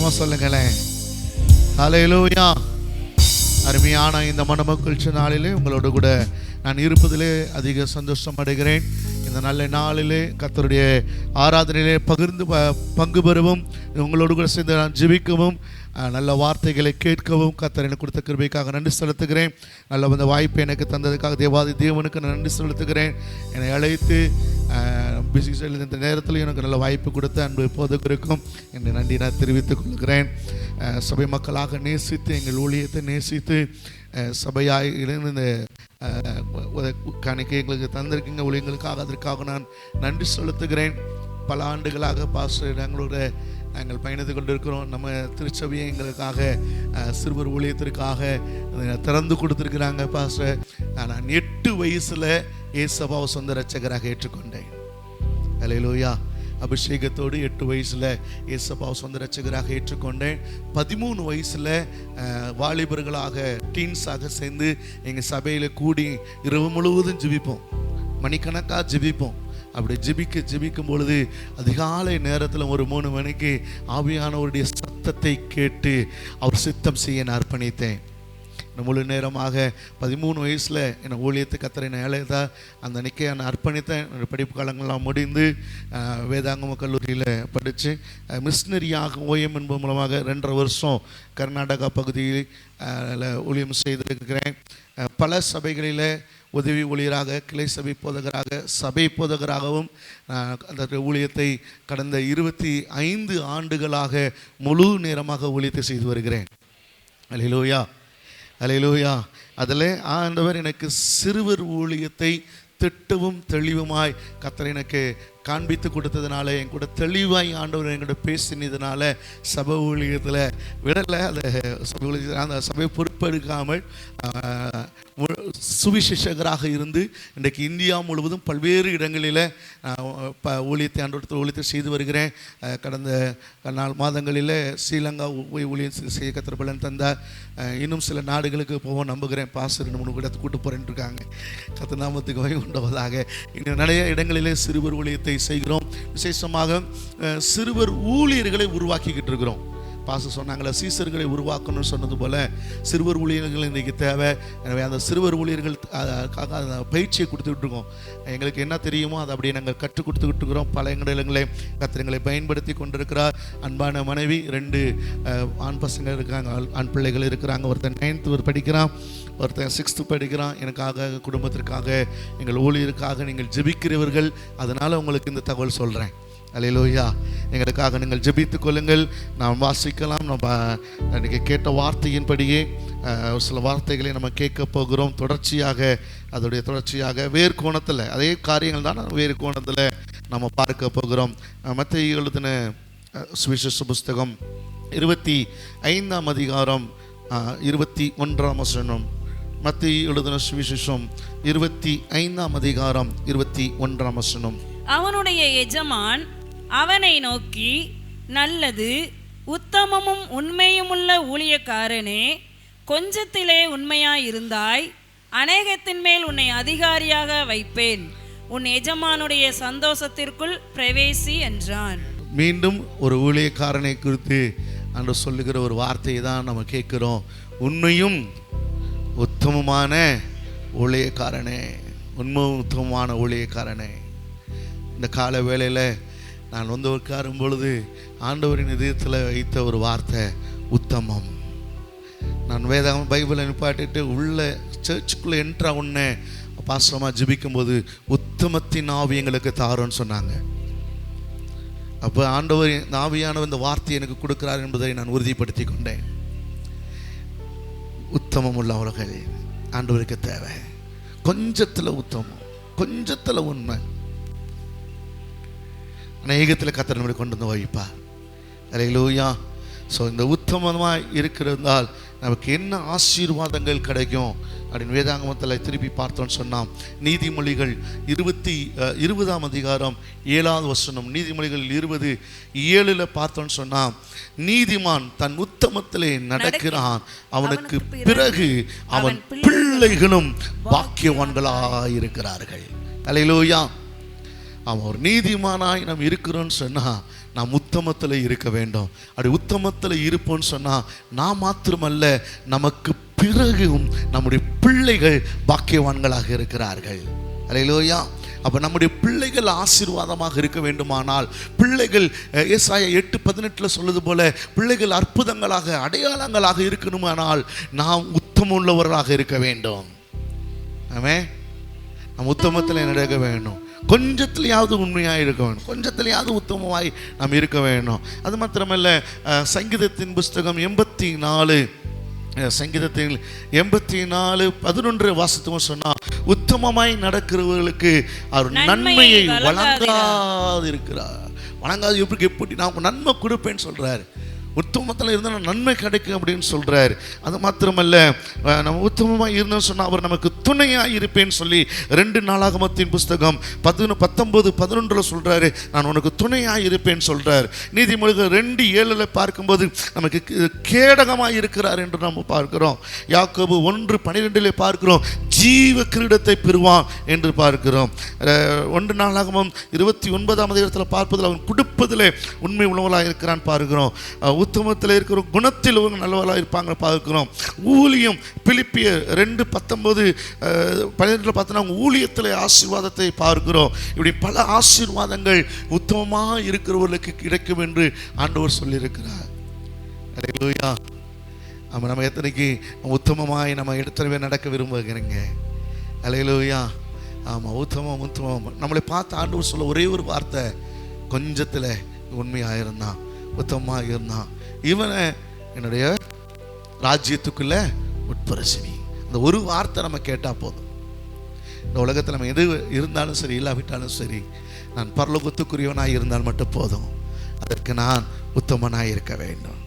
சந்தோஷமா சொல்லுங்களேன். ஹல்லேலூயா. அருமையான இந்த மனமகிழ்ச்சி நாளிலே உங்களோடு கூட நான் இருப்பதிலே அதிக சந்தோஷம் அடைகிறேன். இந்த நல்ல நாளிலே கர்த்தருடைய ஆராதனையிலே பங்கு பெறவும், உங்களோடு கூட சேர்ந்து நான் ஜெபிக்கவும், நல்ல வார்த்தைகளை கேட்கவும் கர்த்தர் எனக்கு கொடுத்த கிருபைக்காக நன்றி செலுத்துகிறேன். நல்ல அந்த வாய்ப்பை எனக்கு தந்ததுக்காக தேவாதி தேவனுக்கு நன்றி செலுத்துகிறேன். என்னை அழைத்து பிசி இந்த நேரத்தில் எனக்கு நல்ல வாய்ப்பு கொடுத்த அன்பு போதகருக்கும் என்னை நன்றி நான் தெரிவித்துக் கொள்கிறேன். சபை மக்களாக நேசித்து, எங்கள் ஊழியத்தை நேசித்து, சபையாய் இருந்து இந்த கணக்கு எங்களுக்கு தந்திருக்கீங்க ஊழியங்களுக்காக, அதற்காக நான் நன்றி செலுத்துகிறேன். பல ஆண்டுகளாக பாஸ்டர் நாங்கள் பயணித்து கொண்டிருக்கிறோம். நம்ம திருச்சபையை எங்களுக்காக சிறுவர் ஊழியத்திற்காக திறந்து கொடுத்துருக்குறாங்க பாஸ்டர். நான் 8 வயசில் இயேசுவை சொந்த இரட்சகராக ஏற்றுக்கொண்டேன். ஹல்லேலூயா. அபிஷேகத்தோடு 8 வயசில் இயேசுவை சொந்த இரட்சகராக ஏற்றுக்கொண்டேன். 13 வயசில் வாலிபர்களாக டீன்ஸாக சேர்ந்து எங்கள் சபையில் கூடி இரவு முழுவதும் ஜெபிப்போம், மணிக்கணக்காக ஜெபிப்போம். அப்படி ஜெபிக்கும் பொழுது அதிகாலை நேரத்தில் ஒரு 3 மணிக்கு ஆவியானவருடைய சத்தத்தை கேட்டு அவர் சித்தம் செய்ய நான் அர்ப்பணித்தேன். முழு நேரமாக 13 வயசில் என்னை ஊழியத்துக்கு கர்த்தர் என்னை அழைத்தா அந்த அன்றைக்கே நான் அர்ப்பணித்தேன். படிப்பு காலங்கள்லாம் முடிந்து வேதாங்கம கல்லூரியில் படித்து மிஷினரியாக ஓஎம் என்பது மூலமாக 2.5 வருஷம் கர்நாடகா பகுதியில் ஊழியம் செய்திருக்கிறேன். பல சபைகளில் உதவி ஊழியராக, கிளை சபை போதகராக, சபை போதகராகவும் அந்த ஊழியத்தை கடந்த 25 ஆண்டுகளாக முழு நேரமாக ஊழியத்தை செய்து வருகிறேன். ஹல்லேலூயா, ஹல்லேலூயா. அதில் ஆண்டவர் எனக்கு சிறுவர் ஊழியத்தை திட்டவும் தெளிவுமாய் கர்த்தர் எனக்கு காண்பித்து கொடுத்ததுனால, என் கூட தெளிவாய் ஆண்டவர் என்கிட்ட பேசினதுனால சபை ஊழியத்தில் விடலை. அந்த சபையை பொறுப்பெடுக்காமல் சுவிசேஷகராக இருந்து இன்றைக்கு இந்தியா முழுவதும் பல்வேறு இடங்களில் ஊழியத்தை ஆண்டவரத்தில் ஊழியத்தை செய்து வருகிறேன். கடந்த 4 மாதங்களில் ஸ்ரீலங்கா ஊழியம் செய்ய கர்த்தர் பலன் தந்தார். இன்னும் சில நாடுகளுக்கு போவோம் நம்புகிறேன். பாஸ்டர் 3 இடத்துக்கு கூட்டு போகிறேன்னு இருக்காங்க. கர்த்தர் நாமத்துக்கு வகை உண்டவதாக இன்னும் நிறைய இடங்களிலே சிறுவர் ஊழியத்தை செய்கிறோம். விசேஷமாக சிறுவர் ஊழியர்களை உருவாக்கிக்கிட்டு இருக்கிறோம். பாஸ்டர் சொன்னாங்களே, சீசர்களை உருவாக்கணும்னு சொன்னது போல் சிறுவர் ஊழியர்கள் இன்றைக்கி தேவை. எனவே அந்த சிறுவர் ஊழியர்கள் அந்த பயிற்சியை கொடுத்துக்கிட்டு இருக்கோம். எங்களுக்கு என்ன தெரியுமோ அதை அப்படியே நாங்கள் கற்றுக் கொடுத்துக்கிட்டு இருக்கிறோம். பல இடங்களே கர்த்தர்களை பயன்படுத்தி கொண்டிருக்கிறார். அன்பான மனைவி, 2 ஆண் பசங்க இருக்காங்க, ஆண் பிள்ளைகள் இருக்கிறாங்க. ஒருத்தன் 9th படிக்கிறான், ஒருத்தன் 6th படிக்கிறான். எனக்காக, குடும்பத்திற்காக, எங்கள் ஊழியருக்காக நீங்கள் ஜெபிக்கிறவர்கள், அதனால் உங்களுக்கு இந்த தகவல் சொல்கிறேன். அல்லேலூயா. எங்களுக்காக நீங்கள் ஜெபித்துக் கொள்ளுங்கள். நாம் வாசிக்கலாம். நம்ம இன்றைக்கி கேட்ட வார்த்தையின்படியே சில வார்த்தைகளை நம்ம கேட்க போகிறோம். அதோடைய தொடர்ச்சியாக வேறு கோணத்தில் அதே காரியங்கள் தான் வேறு கோணத்தில் நம்ம பார்க்க போகிறோம். மத்தேயு எழுதின சுவிசேஷ புஸ்தகம் 25ஆம் அதிகாரம் 21ஆம் வசனம். மத்தேயு எழுதின சுவிசேஷம் 25ஆம் அதிகாரம் 21ஆம் வசனம். அவனுடைய எஜமான் அவனை நோக்கி, நல்லது, உத்தமமும் உண்மையுமுள்ள ஊழியக்காரனே, கொஞ்சத்திலே உண்மையாயிருந்தாய், அநேகத்தின் மேல் உன்னை அதிகாரியாக வைப்பேன், உன் எஜமானுடைய சந்தோஷத்திற்குள் பிரவேசி என்றான். மீண்டும் ஒரு ஊழியக்காரனை குறித்து அன்று சொல்லுகிற ஒரு வார்த்தையை தான் நம்ம கேட்கிறோம். உண்மையும் உத்தமமான ஊழியக்காரனே, உண்மையும் உத்தமமான ஊழியக்காரனே. இந்த கால வேளையில் நான் உட்காரும் பொழுது ஆண்டவரின் இதயத்தில் வைத்த ஒரு வார்த்தை உத்தமம். நான் பைபிளை நிப்பாட்டிட்டு உள்ள சர்ச்சுக்குள்ளே என்ட்ரா உடனே பாஸ்டமாக ஜெபிக்கும்போது உத்தமத்தின் ஆவி எங்களுக்கு தாரோன்னு சொன்னாங்க. அப்போ ஆண்டவர் ஆவியானவர் இந்த வார்த்தையை எனக்கு கொடுக்கிறார் என்பதை நான் உறுதிப்படுத்தி கொண்டேன். உத்தமம் உள்ளவர்கள் ஆண்டவருக்கு தேவை. கொஞ்சத்தில் உத்தமம், கொஞ்சத்தில் உண்மை, அநேகத்தில் கர்த்தர் நம்மளை கொண்டு வந்து வைப்பார். அல்லேலூயா. ஸோ இந்த உத்தமமாக இருக்கிறதால் நமக்கு என்ன ஆசீர்வாதங்கள் கிடைக்கும் அப்படின்னு வேதாங்கமத்தில் திருப்பி பார்த்தோன்னு சொன்னால், நீதிமொழிகள் 20ஆம் அதிகாரம் 7வது வசனம். நீதிமொழிகள் 20:7 பார்த்தோன்னு சொன்னால், நீதிமான் தன் உத்தமத்திலே நடக்கிறான், அவனுக்கு பிறகு அவன் பிள்ளைகளும் பாக்கியவான்களாக இருக்கிறார்கள். அல்லேலூயா. அவன் ஒரு நீதிமானாய் நாம் இருக்கிறோன்னு சொன்னால் நாம் உத்தமத்தில் இருக்க வேண்டும். அப்படி உத்தமத்தில் இருப்போம்னு சொன்னால் நாம் மாத்திரமல்ல, நமக்கு பிறகும் நம்முடைய பிள்ளைகள் பாக்கியவான்களாக இருக்கிறார்கள். அல்லேலூயா. அப்போ நம்முடைய பிள்ளைகள் ஆசீர்வாதமாக இருக்க வேண்டுமானால், பிள்ளைகள் ஏசாயா 8:18 சொல்லுது போல பிள்ளைகள் அற்புதங்களாக அடையாளங்களாக இருக்கணுமானால் நாம் உத்தமம் உள்ளவர்களாக இருக்க வேண்டும். ஆமென். நாம் உத்தமத்தில் நடக்க வேண்டும். கொஞ்சத்துலையாவது உண்மையாக இருக்க வேண்டும், கொஞ்சத்துலையாவது உத்தமமாய் நாம் இருக்க வேண்டும். அது மாத்திரமல்ல, சங்கீதத்தின் புஸ்தகம் 84:11 வாசித்தோம் சொன்னால், உத்தமமாய் நடக்கிறவர்களுக்கு அவர் நன்மையை வழங்காது இருக்கிறார். வழங்காது எப்படி நான் நன்மை கொடுப்பேன்னு சொல்றாரு. உத்தமத்தில் இருந்தால் நன்மை கிடைக்கும் அப்படின்னு சொல்கிறார். அது மாத்திரமல்ல, நம்ம உத்தமமாக இருந்தோம்னு சொன்னால் அவர் நமக்கு துணையாக இருப்பேன்னு சொல்லி 2 நாளாகமத்தின் புஸ்தகம் 19:11 சொல்கிறாரு, நான் உனக்கு துணையாக இருப்பேன்னு சொல்கிறார். நீதிமொழிகள் 2:7 பார்க்கும்போது நமக்கு கேடகமாக இருக்கிறார் என்று நம்ம பார்க்கிறோம். யாக்கோபு 1:12 பார்க்கிறோம், ஜீவ கிரீடத்தை பெறுவான் என்று பார்க்கிறோம். 1 நாளாகமம் 29ஆம் அதிகாரத்தில் பார்ப்பதில் அவன் கொடுப்பதில் உண்மை உள்ளவர்களாக இருக்கிறான் பார்க்கிறோம். உத்தமத்தில் இருக்கிற குணத்தில் நல்லவர்களாக இருப்பாங்க பார்க்கிறோம். ஊழியம் பிலிப்பியர் 2:19-12 பார்த்தோன்னா ஊழியத்தில் ஆசீர்வாதத்தை பார்க்கிறோம். இப்படி பல ஆசீர்வாதங்கள் உத்தமமாக இருக்கிறவர்களுக்கு கிடைக்கும் என்று ஆண்டவர் சொல்லியிருக்கிறார். அல்லேலூயா. நம்ம எத்தனைக்கு உத்தமமாய் நம்ம எத்தனை பேர் நடக்க விரும்புகிறீங்க? அல்லேலூயா. ஆமாம், உத்தமம் உத்தமம். நம்மளை பார்த்து ஆண்டவர் சொல்ல ஒரே ஒரு வார்த்தை, கொஞ்சத்தில் உண்மையாக இருந்தான், உத்தமமாக இருந்தான், இவனை என்னுடைய ராஜ்யத்துக்குள்ள உட்பிரசினி. அந்த ஒரு வார்த்தை நம்ம கேட்டால் போதும். இந்த உலகத்தில் நம்ம எது இருந்தாலும் சரி, இல்லாவிட்டாலும் சரி, நான் பரலோகத்துக்குரியவனாக இருந்தால் மட்டும் போதும். அதற்கு நான் உத்தமனாக இருக்க வேண்டும்.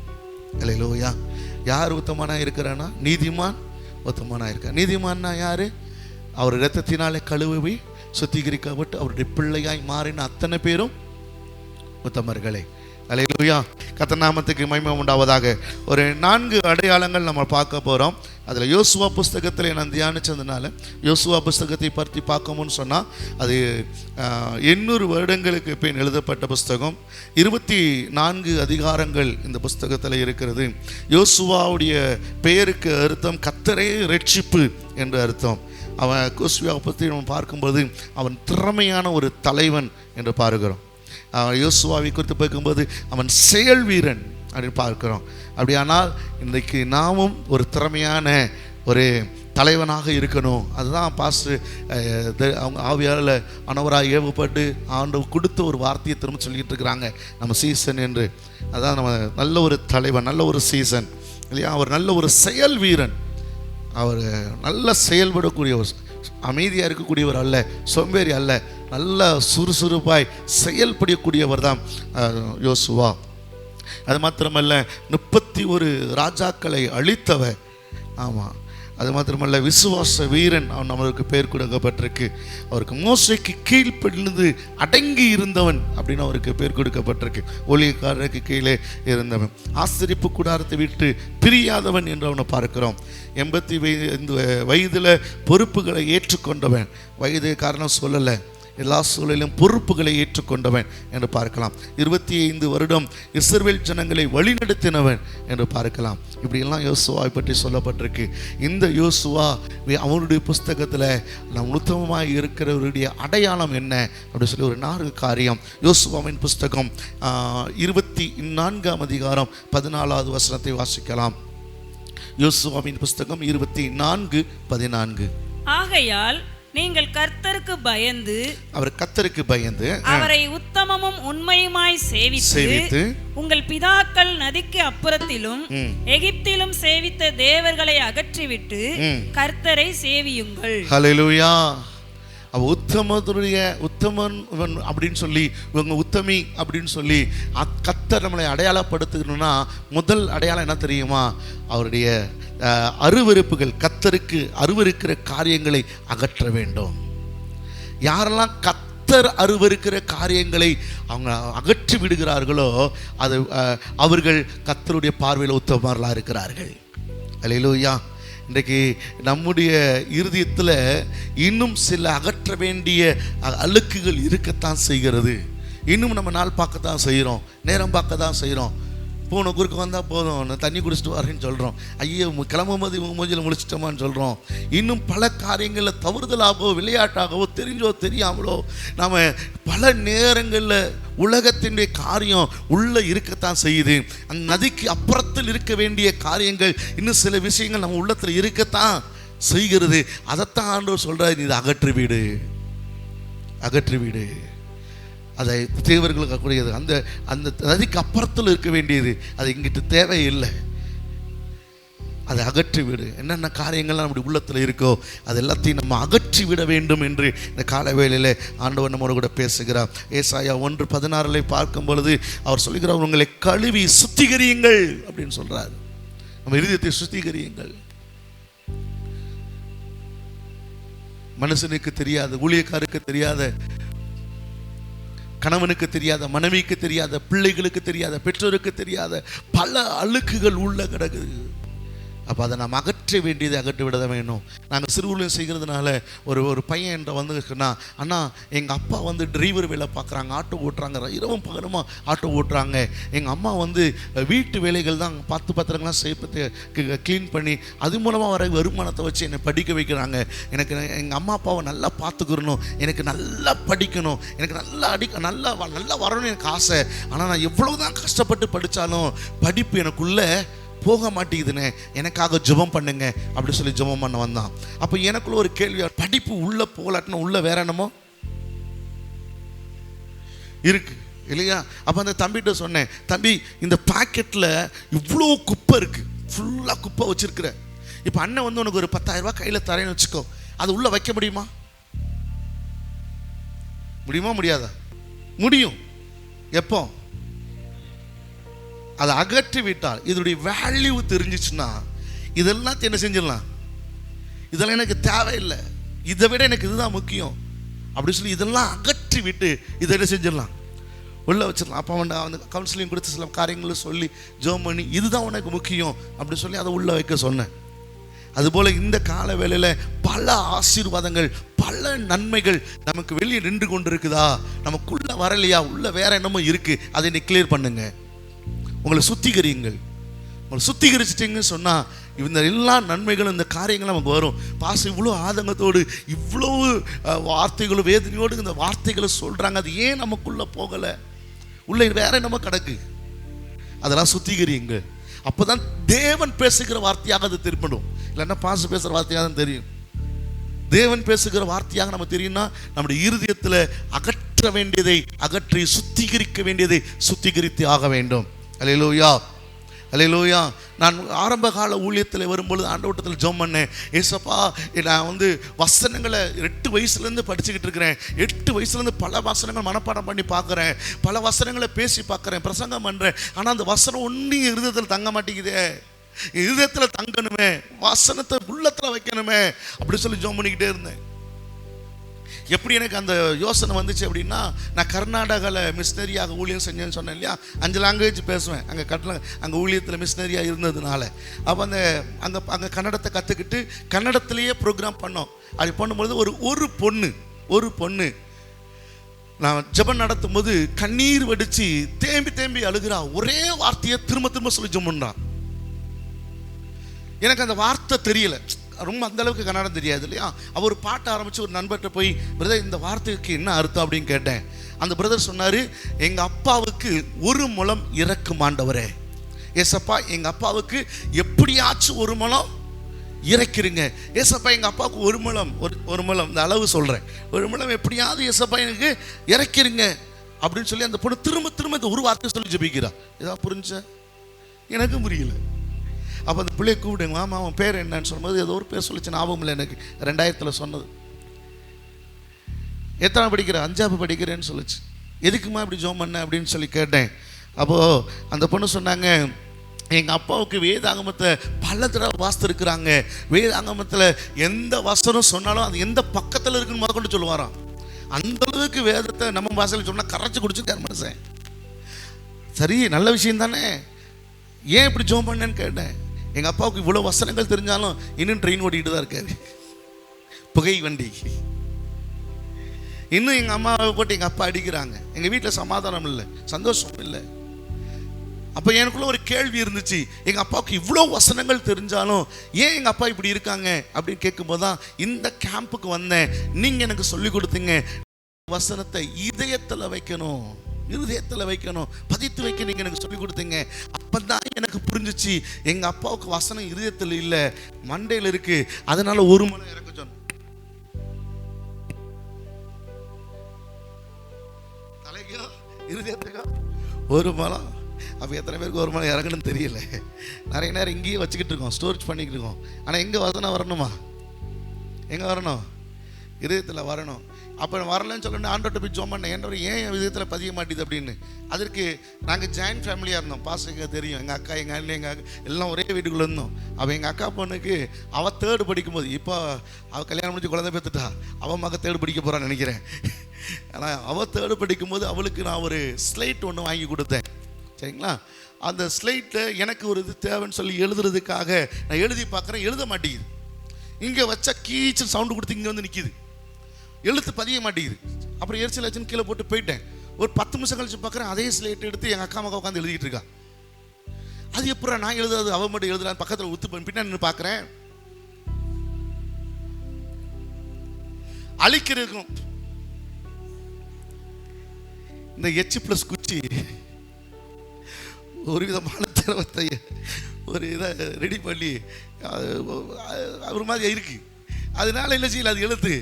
அல்லேலூயா. யார் உத்தமனாக இருக்கிறான்னா, நீதிமான் உத்தமனாக இருக்க. நீதிமான்னா யார்? அவர் இரத்தத்தினாலே கழுவி சுத்திகரிக்கப்பட்டு அவருடைய பிள்ளையாய் மாறின அத்தனை பேரும் உத்தமர்களே. அல்லேலூயா. கர்த்தர் நாமத்துக்கு மகிமை உண்டாவதாக. ஒரு 4 அடையாளங்கள் நம்ம பார்க்க போகிறோம். அதில் யோசுவா புஸ்தகத்தில் நான் தியானிச்சதுனால யோசுவா புஸ்தகத்தை பற்றி பார்க்கணும்னு சொன்னால், அது 800 வருடங்களுக்கு பின் எழுதப்பட்ட புஸ்தகம். 24 அதிகாரங்கள் இந்த புஸ்தகத்தில் இருக்கிறது. யோசுவாவுடைய பெயருக்கு அர்த்தம் கர்த்தரே ரட்சிப்பு என்று அர்த்தம். அவன் யோசுவாவை பற்றி நம்ம பார்க்கும்போது அவன் திறமையான ஒரு தலைவன் என்று பார்க்கிறோம். யோசுவாவை குறித்து பார்க்கும்போது அவன் செயல் வீரன் அப்படின்னு பார்க்கிறோம். அப்படியானால் இன்றைக்கு நாமும் ஒரு திறமையான ஒரு தலைவனாக இருக்கணும். அதுதான் பாஸ்டர் அவங்க ஆவியால் அனவராக ஏவப்பட்டு ஆண்டவர் கொடுத்த ஒரு வார்த்தையை திரும்ப சொல்லிகிட்டு இருக்கிறாங்க, நம்ம சீசன் என்று. அதான் நம்ம நல்ல ஒரு தலைவன், நல்ல ஒரு சீசன் இல்லையா. அவர் நல்ல ஒரு செயல் வீரன், அவர் நல்ல செயல்படக்கூடியவர், அமைதியாக இருக்கக்கூடியவர் அல்ல, சோம்பேறி அல்ல, நல்ல சுறுசுறுப்பாய் செயல்படக்கூடியவர் தான் யோசுவா. அது மாத்திரமல்ல, 31 ராஜாக்களை அழித்தவர். ஆமாம், அது மாத்திரமல்ல விசுவாச வீரன் அவன் நம்மளுக்கு பெயர் கொடுக்கப்பட்டிருக்கு. அவருக்கு மோசைக்கு கீழ்ப்படிந்து அடங்கி இருந்தவன் அப்படின்னு அவருக்கு பெயர் கொடுக்கப்பட்டிருக்கு. ஊழியக்காரருக்கு கீழே இருந்தவன், ஆசரிப்பு கூடாரத்தை விட்டு பிரியாதவன் என்று அவனை பார்க்கிறோம். 85 வயதில் பொறுப்புகளை ஏற்றுக்கொண்டவன். வயது காரணம் சொல்லலை, எல்லா சூழலிலும் பொறுப்புகளை ஏற்றுக்கொண்டவன் என்று பார்க்கலாம். 25 வருடம் இஸ்ரவேல் ஜனங்களை வழிநடத்தினவன் என்று பார்க்கலாம். இப்படியெல்லாம் யோசுவாவை பற்றி சொல்லப்பட்டிருக்கு. இந்த யோசுவா அவனுடைய புஸ்தகத்தில் நம் உத்தமமாக இருக்கிறவருடைய அடையாளம் என்ன அப்படின்னு சொல்லி ஒரு 4 காரியம். யோசுவாவின் புஸ்தகம் 24ஆம் அதிகாரம் 14வது வசனத்தை வாசிக்கலாம். யோசுவாவின் புஸ்தகம் 24:14. ஆகையால் நீங்கள் கர்த்தருக்கு பயந்து, அவர் கர்த்தருக்கு பயந்து அவரை உத்தமமும் உண்மையுமாய் சேவித்து உங்கள் பிதாக்கள் நதிக்கு அப்புறத்திலும் எகிப்திலும் சேவித்த தேவர்களை அகற்றிவிட்டு கர்த்தரை சேவியுங்கள். ஹல்லேலூயா. அவ உத்தமத்துடைய உத்தமன் அப்படின்னு சொல்லி, இவங்க உத்தமி அப்படின்னு சொல்லி கர்த்தர் நம்மளை அடையாளப்படுத்தணும்னா முதல் அடையாளம் என்ன தெரியுமா? அவருடைய அருவருப்புகள், கர்த்தருக்கு அருவருக்கிற காரியங்களை அகற்ற வேண்டும். யாரெல்லாம் கர்த்தர் அருவருக்கிற காரியங்களை அவங்க அகற்றி விடுகிறார்களோ அது அவர்கள் கர்த்தருடைய பார்வையில் உத்தமர்களாக இருக்கிறார்கள். அல்லேலூயா. இன்றைக்கு நம்முடைய இருதயத்தில் இன்னும் சில அகற்ற வேண்டிய அழுக்குகள் இருக்கத்தான் செய்கிறது. இன்னும் நம்ம நாள் பார்க்கத்தான் செய்கிறோம், நேரம் பார்க்க தான் செய்கிறோம். போன குறுக்க வந்தால் போதும், நான் தண்ணி குடிச்சிட்டு வரேன்னு சொல்கிறோம். ஐயோ கிளம்பும் போது இவங்க மூஞ்சில் முடிச்சிட்டோமான்னு சொல்கிறோம். இன்னும் பல காரியங்களில் தவறுதலாகவோ விளையாட்டாகவோ தெரிஞ்சோ தெரியாமலோ நாம் பல நேரங்களில் உலகத்தினுடைய காரியம் உள்ளே இருக்கத்தான் செய்யுது. அந்த நதிக்கு அப்புறத்தில் இருக்க வேண்டிய காரியங்கள் இன்னும் சில விஷயங்கள் நம்ம உள்ளத்தில் இருக்கத்தான் செய்கிறது. அதைத்தான் ஆண்டவர் சொல்கிறார், நீ இதை அகற்றிவிடு, அகற்றிவிடு. அதை தேவர்களுக்கு கூடியது அந்த அந்த நதிக்கு அப்புறத்தில் இருக்க வேண்டியது, அது இங்கிட்டு தேவையில்லை. அதை அகற்றி விடு. என்னென்ன காரியங்கள்லாம் நம்முடைய உள்ளத்தில் இருக்கோ அது எல்லாத்தையும் நம்ம அகற்றி விட வேண்டும் என்று இந்த கால வேளையில் ஆண்டவர் நம்மோடு கூட பேசுகிறார். ஏசாயா 1:16 பார்க்கும் பொழுது அவர் சொல்லுகிறார், உங்களை கழுவி சுத்திகரியுங்கள் அப்படின்னு சொல்றார். நம்ம இருதயத்தை சுத்திகரியுங்கள். மனுஷனுக்கு தெரியாத, ஊழியக்காருக்கு தெரியாத, கணவனுக்கு தெரியாத, மனைவிக்கு தெரியாத, பிள்ளைகளுக்கு தெரியாத, பெற்றோருக்கு தெரியாத பல அழுக்குகள் உள்ள கிடக்குது. அப்போ அதை நாம் அகற்ற வேண்டியதை அகற்றி விட வேணும். நாங்கள் சிறுவூழியம் செய்கிறதுனால ஒரு பையன் என்ற வந்துன்னா, அண்ணா எங்கள் அப்பா வந்து டிரைவர் வேலை பார்க்குறாங்க, ஆட்டோ ஓட்டுறாங்க, இரவும் பகரமாக ஆட்டோ ஓட்டுறாங்க. எங்கள் அம்மா வந்து வீட்டு வேலைகள் தான் பார்த்து பத்திரங்களாம் செய்ய க்ளீன் பண்ணி அது மூலமாக வர வருமானத்தை வச்சு என்னை படிக்க வைக்கிறாங்க. எனக்கு எங்கள் அம்மா அப்பாவை நல்லா பார்த்துக்கிறணும், எனக்கு நல்லா படிக்கணும், எனக்கு நல்லா வரணும்னு எனக்கு ஆசை. ஆனால் நான் எவ்வளோ தான் கஷ்டப்பட்டு படித்தாலும் படிப்பு எனக்குள்ளே போக மாட்டேங்குதுன்னு, எனக்காக ஜெபம் பண்ணுங்க அப்படி சொல்லி ஜெபம் பண்ண வந்தான். அப்போ எனக்குள்ள ஒரு கேள்வி, படிப்பு உள்ள போகலாட்டினா உள்ள வேற என்னமோ இருக்கு இல்லையா? அப்போ அந்த தம்பிகிட்ட சொன்னேன், தம்பி இந்த பாக்கெட்டில் இவ்வளோ குப்பை இருக்கு, ஃபுல்லாக குப்பை வச்சிருக்கிற. இப்போ அண்ணன் வந்து உனக்கு ஒரு 10,000 ரூபாய் கையில் தரேன்னு வச்சுக்கோ, அது உள்ள வைக்க முடியுமா? முடியுமா முடியாதா? முடியும். எப்போ அதை அகற்றி விட்டால், இதனுடைய வேல்யூ தெரிஞ்சிச்சுன்னா இதெல்லாம் என்ன செஞ்சிடலாம், இதெல்லாம் எனக்கு தேவையில்லை, இதை விட எனக்கு இதுதான் முக்கியம் அப்படி சொல்லி இதெல்லாம் அகற்றி விட்டு இதை என்ன செஞ்சிடலாம், உள்ளே வச்சிடலாம். அப்போ அவன் கவுன்சிலிங் கொடுத்து சில காரியங்களும் சொல்லி ஜெபம் பண்ணி இதுதான் உனக்கு முக்கியம் அப்படி சொல்லி அதை உள்ளே வைக்க சொன்னேன். அதுபோல் இந்த கால வேளையில் பல ஆசீர்வாதங்கள், பல நன்மைகள் நமக்கு வெளியே நின்று கொண்டு இருக்குதா, நமக்குள்ளே வரலையா, உள்ள வேற என்னமோ இருக்குது, அதை நீ கிளியர் பண்ணுங்க. உங்களை சுத்திகரியுங்கள். உங்களை சுத்திகரிச்சிட்டிங்கன்னு சொன்னால் இந்த எல்லா நன்மைகளும் இந்த காரியங்களும் நமக்கு வரும். பாசம் இவ்வளோ ஆதங்கத்தோடு இவ்வளோ வார்த்தைகளும் வேதனையோடு இந்த வார்த்தைகளை சொல்கிறாங்க, அது ஏன் நமக்குள்ளே போகலை, உள்ளே வேற என்னமோ கிடக்கு, அதெல்லாம் சுத்திகரியுங்கள். அப்போ தான் தேவன் பேசுகிற வார்த்தையாக அது திருப்பணும். இல்லைன்னா பாச பேசுகிற வார்த்தையாக தான் தெரியும். தேவன் பேசுகிற வார்த்தையாக நம்ம தெரியும்னா நம்முடைய இருதயத்தில் அகற்ற வேண்டியதை அகற்றி சுத்திகரிக்க வேண்டியதை சுத்திகரித்து ஆக வேண்டும். அல்லேலூயா, அல்லேலூயா. நான் ஆரம்ப கால ஊழியத்தில் வரும்பொழுது ஆண்டவட்டத்தில் ஜெபம் பண்ணேன், ஏசப்பா நான் வந்து வசனங்களை 8 வயசுலேருந்து படிச்சுக்கிட்டு இருக்கிறேன். 8 வயசுலேருந்து பல வசனங்கள் மனப்பாடம் பண்ணி பார்க்குறேன், பல வசனங்களை பேசி பார்க்குறேன், பிரசங்கம் பண்ணுறேன். ஆனால் அந்த வசனம் ஒன்றும் இருதயத்தில் தங்க மாட்டேங்குதே. இருதயத்தில் தங்கணுமே, வசனத்தை உள்ளத்தில் வைக்கணுமே அப்படி சொல்லி ஜெபம் பண்ணிக்கிட்டே இருந்தேன். எப்படி எனக்கு அந்த யோசனை வந்துச்சு அப்படின்னா, நான் கர்நாடகாவில் மிஷினரியாக ஊழியம் செஞ்சேன்னு சொன்னேன் இல்லையா, 5 லாங்குவேஜ் பேசுவேன். அங்கே ஊழியத்தில் மிஷினரியாக இருந்ததுனால அப்போ அங்கே கன்னடத்தை கற்றுக்கிட்டு கன்னடத்திலேயே ப்ரோக்ராம் பண்ணோம். அப்படி பண்ணும்பொழுது ஒரு பொண்ணு நான் ஜெபம் நடத்தும் போது கண்ணீர் வடித்து தேம்பி அழுகிறா. ஒரே வார்த்தையை திரும்ப சொல்லி ஜெபம் பண்ணுறான். எனக்கு அந்த வார்த்தை தெரியல, ரொம்ப அந்த அளவுக்கு கன்னடம் தெரியாது இல்லையா. அவர் ஒரு பாட்டு ஆரம்பித்து ஒரு நண்பர்கிட்ட போய், பிரதர் இந்த வார்த்தைக்கு என்ன அர்த்தம் அப்படின்னு கேட்டேன். அந்த பிரதர் சொன்னார், எங்கள் அப்பாவுக்கு 1 முழம் இறக்கும் ஆண்டவரே. ஏசப்பா எங்கள் அப்பாவுக்கு எப்படியாச்சும் 1 முழம் இறக்கிறீங்க. ஏசப்பா எங்கள் அப்பாவுக்கு 1 முழம், ஒரு முழம் இந்த அளவு சொல்கிறேன், 1 முழம் எப்படியாவது ஏசப்பா எனக்கு இறக்கிறீங்க அப்படின்னு சொல்லி அந்த பொண்ணு திரும்ப இந்த ஒரு வார்த்தை சொல்லி ஜெபிக்கிறா. ஏதாவது புரிஞ்ச? எனக்கும் புரியல. அப்போ அந்த பிள்ளையை கூப்பிடுங்க, மாமா அவன் பேர் என்னன்னு சொல்லும்போது ஏதோ ஒரு பேர் சொல்லிச்சு, ஞாபகம் இல்லை எனக்கு, 2000 சொன்னது. எத்தனை படிக்கிற? 5ஆவது படிக்கிறேன்னு சொல்லிச்சு. எதுக்குமா இப்படி ஜெபம் பண்ண அப்படின்னு சொல்லி கேட்டேன். அப்போது அந்த பொண்ணு சொன்னாங்க, எங்கள் அப்பாவுக்கு வேதாகமத்தை பல தடவை வாசித்திருக்கிறாங்க, வேதாகமத்தில் எந்த வசனம் சொன்னாலும் அது எந்த பக்கத்தில் இருக்குன்னு முதற்கொண்டு சொல்லுவாராம். அந்தளவுக்கு வேதத்தை நம்ம பாஷையில் சொன்னால் கரைச்சி குடிச்சுட்டார் மனுஷன். சரி, நல்ல விஷயம் தானே, ஏன் இப்படி ஜெபம் பண்ணேன்னு கேட்டேன். எங்கள் அப்பாவுக்கு இவ்வளோ வசனங்கள் தெரிஞ்சாலும் இன்னும் ட்ரெயின் ஓட்டிகிட்டு தான் இருக்காரு, புகை வண்டி. இன்னும் எங்கள் அம்மாவை போட்டு எங்கள் அப்பா அடிக்கிறாங்க. எங்கள் வீட்டில் சமாதானம் இல்லை, சந்தோஷம் இல்லை. அப்போ எனக்குள்ள ஒரு கேள்வி இருந்துச்சு, எங்கள் அப்பாவுக்கு இவ்வளோ வசனங்கள் தெரிஞ்சாலும் ஏன் எங்கள் அப்பா இப்படி இருக்காங்க அப்படின்னு கேட்கும்போது தான் இந்த கேம்புக்கு வந்தேன். நீங்கள் எனக்கு சொல்லி கொடுத்தீங்க, வசனத்தை இதயத்தில் வைக்கணும், இருதயத்தில் வைக்கணும், பதித்து வைக்க நீங்கள் எனக்கு சொல்லி கொடுத்தீங்க. அப்போ தான் எனக்கு புரிஞ்சிச்சு, எங்கள் அப்பாவுக்கு வசனம் இருதயத்தில் இல்லை, மண்டையில் இருக்கு. அதனால ஒரு மலை இறக்க சொன்னேன், தலைக்கோ இருதயத்துக்கோ ஒரு மலம். அப்போ எத்தனை பேருக்கு ஒரு மலை இறங்கணும்னு தெரியல. நிறைய நேரம் இங்கேயே வச்சுக்கிட்டு இருக்கோம், ஸ்டோரேஜ் பண்ணிக்கிட்டு இருக்கோம். ஆனால் எங்கே வசனம் வரணுமா? எங்கே வரணும்? இதயத்தில் வரணும். அப்போ வரலன்னு சொல்லணும், ஆண்டோட்ட போய் ஜோம் பண்ணேன், என்னோட ஏன் விதத்தில் பதிய மாட்டேது அப்படின்னு. அதற்கு நாங்கள் ஜாயின்ட் ஃபேமிலியாக இருந்தோம். பாஸ்டருக்கு தெரியும், எங்கள் அக்கா, எங்கள் அண்ணன், எங்கள் எல்லாம் ஒரே வீட்டுக்குள்ளே இருந்தோம். அவள் எங்கள் அக்கா பொண்ணுக்கு அவள் 3rd படிக்கும்போது, இப்போ அவள் கல்யாணம் முடிஞ்சு குழந்தை பெற்றுட்டா, அவள் மக 3rd படிக்க போகிறான்னு நினைக்கிறேன். ஆனால் அவள் 3rd படிக்கும்போது அவளுக்கு நான் ஒரு ஸ்லைட் ஒன்று வாங்கி கொடுத்தேன், சரிங்களா? அந்த ஸ்லைட்டில் எனக்கு ஒரு இது தேவைன்னு சொல்லி எழுதுறதுக்காக நான் எழுதி பார்க்குறேன், எழுத மாட்டேங்குது. இங்கே வச்சா கீச்சு சவுண்டு கொடுத்து இங்கே வந்து நிற்கிது, எழுத்து பதிய மாட்டேங்குது. அப்புறம் எரிச்சல் ஆச்சுன்னு கீழே போட்டு போயிட்டேன். ஒரு 10 நிமிஷம் கழிச்சு பார்க்குறேன், அதே ஸ்லேட் எடுத்து எங்கள் அக்கா மகா உட்காந்து எழுதிட்டு இருக்கா. அது எப்போ நான் எழுதாது, அவள் மட்டும் எழுதுறான்னு பக்கத்தில் உத்து பின்னாடி நின்று பார்க்குறேன், அழிக்கிறதுக்கும் இந்த H+ குச்சி ஒரு விதமான திரவத்தை ஒரு இதை ரெடி பண்ணி ஒரு மாதிரி இருக்கு. அதனால என்ன செய்யல, அது எழுத்து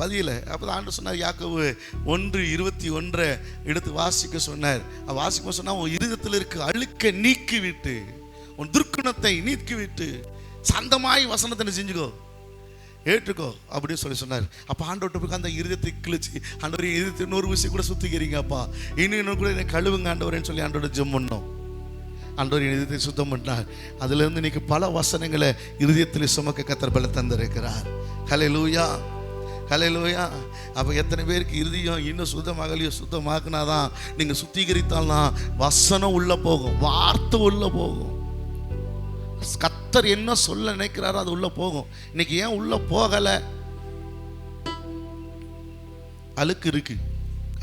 பதியலை. அப்போ தான் ஆண்டு சொன்னார், யாக்கோபு 1:21 எடுத்து வாசிக்க சொன்னார். வாசிக்க சொன்னால், உன் இருதயத்தில் இருக்க அழுக்க நீக்கி விட்டு, உன் துர்க்குணத்தை நீக்கி விட்டு சந்தமாய் வசனத்தை செஞ்சுக்கோ, ஏற்றுக்கோ அப்படின்னு சொல்லி சொன்னார். அப்போ ஆண்டோட்ட போய் அந்த இருதயத்தை கிழிச்சு, ஆண்டவர் இருதயத்தை இன்னொரு விஷயம் கூட சுத்திக்கிறீங்க அப்பா, இன்னும் கூட என்னை கழுவுங்க ஆண்டவரேன்னு சொல்லி ஆண்டோட ஜெபம் பண்ணோம். ஆண்டவர் இருதயத்தை சுத்தம் பண்ணார். அதிலிருந்து இன்னைக்கு பல வசனங்களை இருதயத்தில் சுமக்க கர்த்தர் பலன் தந்திருக்கிறார். ஹல்லேலூயா, ஹல்லேலூயா. அப்போ எத்தனை பேருக்கு இருதயம் இன்னும் சுத்தமாகலையோ? சுத்தமாக்குனாதான், நீங்கள் சுத்திகரித்தால்தான் வசனம் உள்ள போகும், வார்த்தை உள்ள போகும். கர்த்தர் என்ன சொல்ல நினைக்கிறாரோ அது உள்ள போகும். இன்னைக்கு ஏன் உள்ள போகலை? அழுக்கு இருக்கு,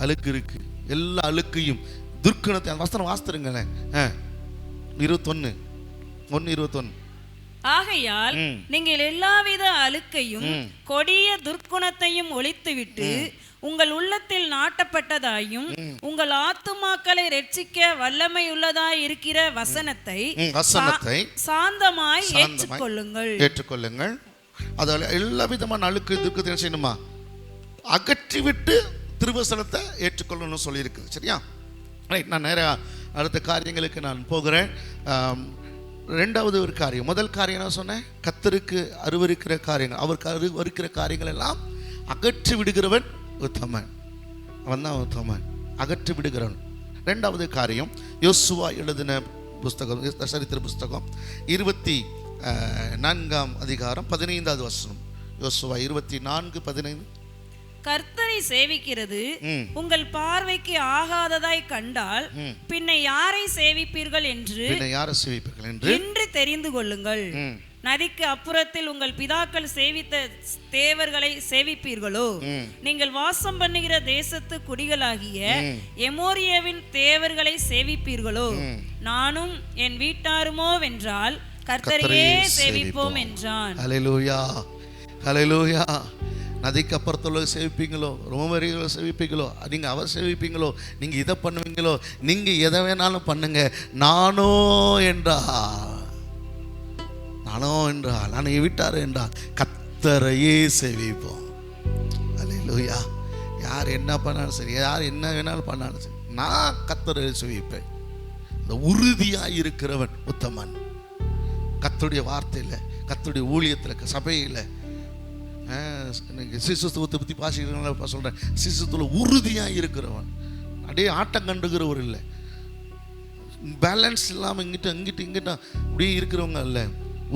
அழுக்கு இருக்கு. எல்லா அழுக்கையும் துர்க்குணத்தை, அந்த வசனம் வாசித்துருங்களேன், 21:1. ஆகையால் நீங்கள் எல்லாவித அழுக்கையும் கொடிய துர்க்குணத்தையும் ஒழித்துவிட்டு உங்கள் உள்ளத்தில் நாட்டப்பட்டதாயும் உங்கள் ஆத்துமாக்களை ரட்சிக்க வல்லமை உள்ளதாய் இருக்கிற வசனத்தை சாந்தமாய் ஏற்றுக்கொள்ளுங்கள். அதால எல்லா விதமான அழுக்கு துர்க்கத்தை செய்யணுமா? அகற்றிவிட்டு திருவசனத்தை ஏற்றுக்கொள்ளணும்னு சொல்லியிருக்கு. சரியா? ரைட். நான் நேராக அடுத்த காரியங்களுக்கு நான் போகிறேன். 2வது ஒரு காரியம். முதல் காரியம் என்ன சொன்னேன்? கர்த்தருக்கு அருவருக்கிற காரியங்கள், அவருக்கு அருவருக்கிற காரியங்கள் எல்லாம் அகற்றி விடுகிறவன் உத்தமன். அவன் தான் உத்தமன், அகற்றி விடுகிறவன். 2வது காரியம், யோசுவா எழுதின புஸ்தகம், சரித்திர புஸ்தகம் 24ஆம் அதிகாரம் 15வது வசனம். யோசுவா 24:15. கர்த்தரை சேவிக்கிறது உங்கள் பார்வைக்கு ஆகாததாய் கண்டால் பின்ன யாரை சேவிப்பீர்கள் என்று இன்று தெரிந்து கொள்ளுங்கள். நதிக்கு அப்புறத்தில் உங்கள் பிதாக்கள் சேவித்த தேவர்களை சேவிப்பீர்களோ? நீங்கள் வாசம் பண்ணுகிற தேசத்து குடிகளாகிய எமோரியவின் தேவர்களை சேவிப்பீர்களோ? நானும் என் வீட்டாருமோ வென்றால் கர்த்தரையே சேவிப்போம் என்றான். ஹல்லேலூயா, ஹல்லேலூயா. நதிக்கு அப்புறத்துல சேவிப்பீங்களோ, ரோமரிகளை சேவிப்பீங்களோ, நீங்கள் அவர் சேவிப்பீங்களோ, நீங்கள் இதை பண்ணுவீங்களோ, நீங்கள் எதை வேணாலும் பண்ணுங்க, நானோ என்றால் நான் விட்டார் என்றால் கர்த்தரையே சேவிப்போம். அல்லேலூயா. யார் என்ன பண்ணாலும் சரி, யார் என்ன வேணாலும் பண்ணாலும் சரி, நான் கர்த்தரை சேவிப்பேன். இந்த உறுதியாக இருக்கிறவன் உத்தமன். கர்த்தருடைய வார்த்தையில், கர்த்தருடைய ஊழியத்தில், சபையில், சிசுத்துவத்தை பற்றி பாசிக்கிறவங்கள சொல்கிறேன். சிசுத்துவத்தில் உறுதியாக இருக்கிறவன், அப்படியே ஆட்டம் கண்டுக்கிறவர் இல்லை, பேலன்ஸ் இல்லாமல் இங்கிட்ட அப்படியே இருக்கிறவங்க இல்லை.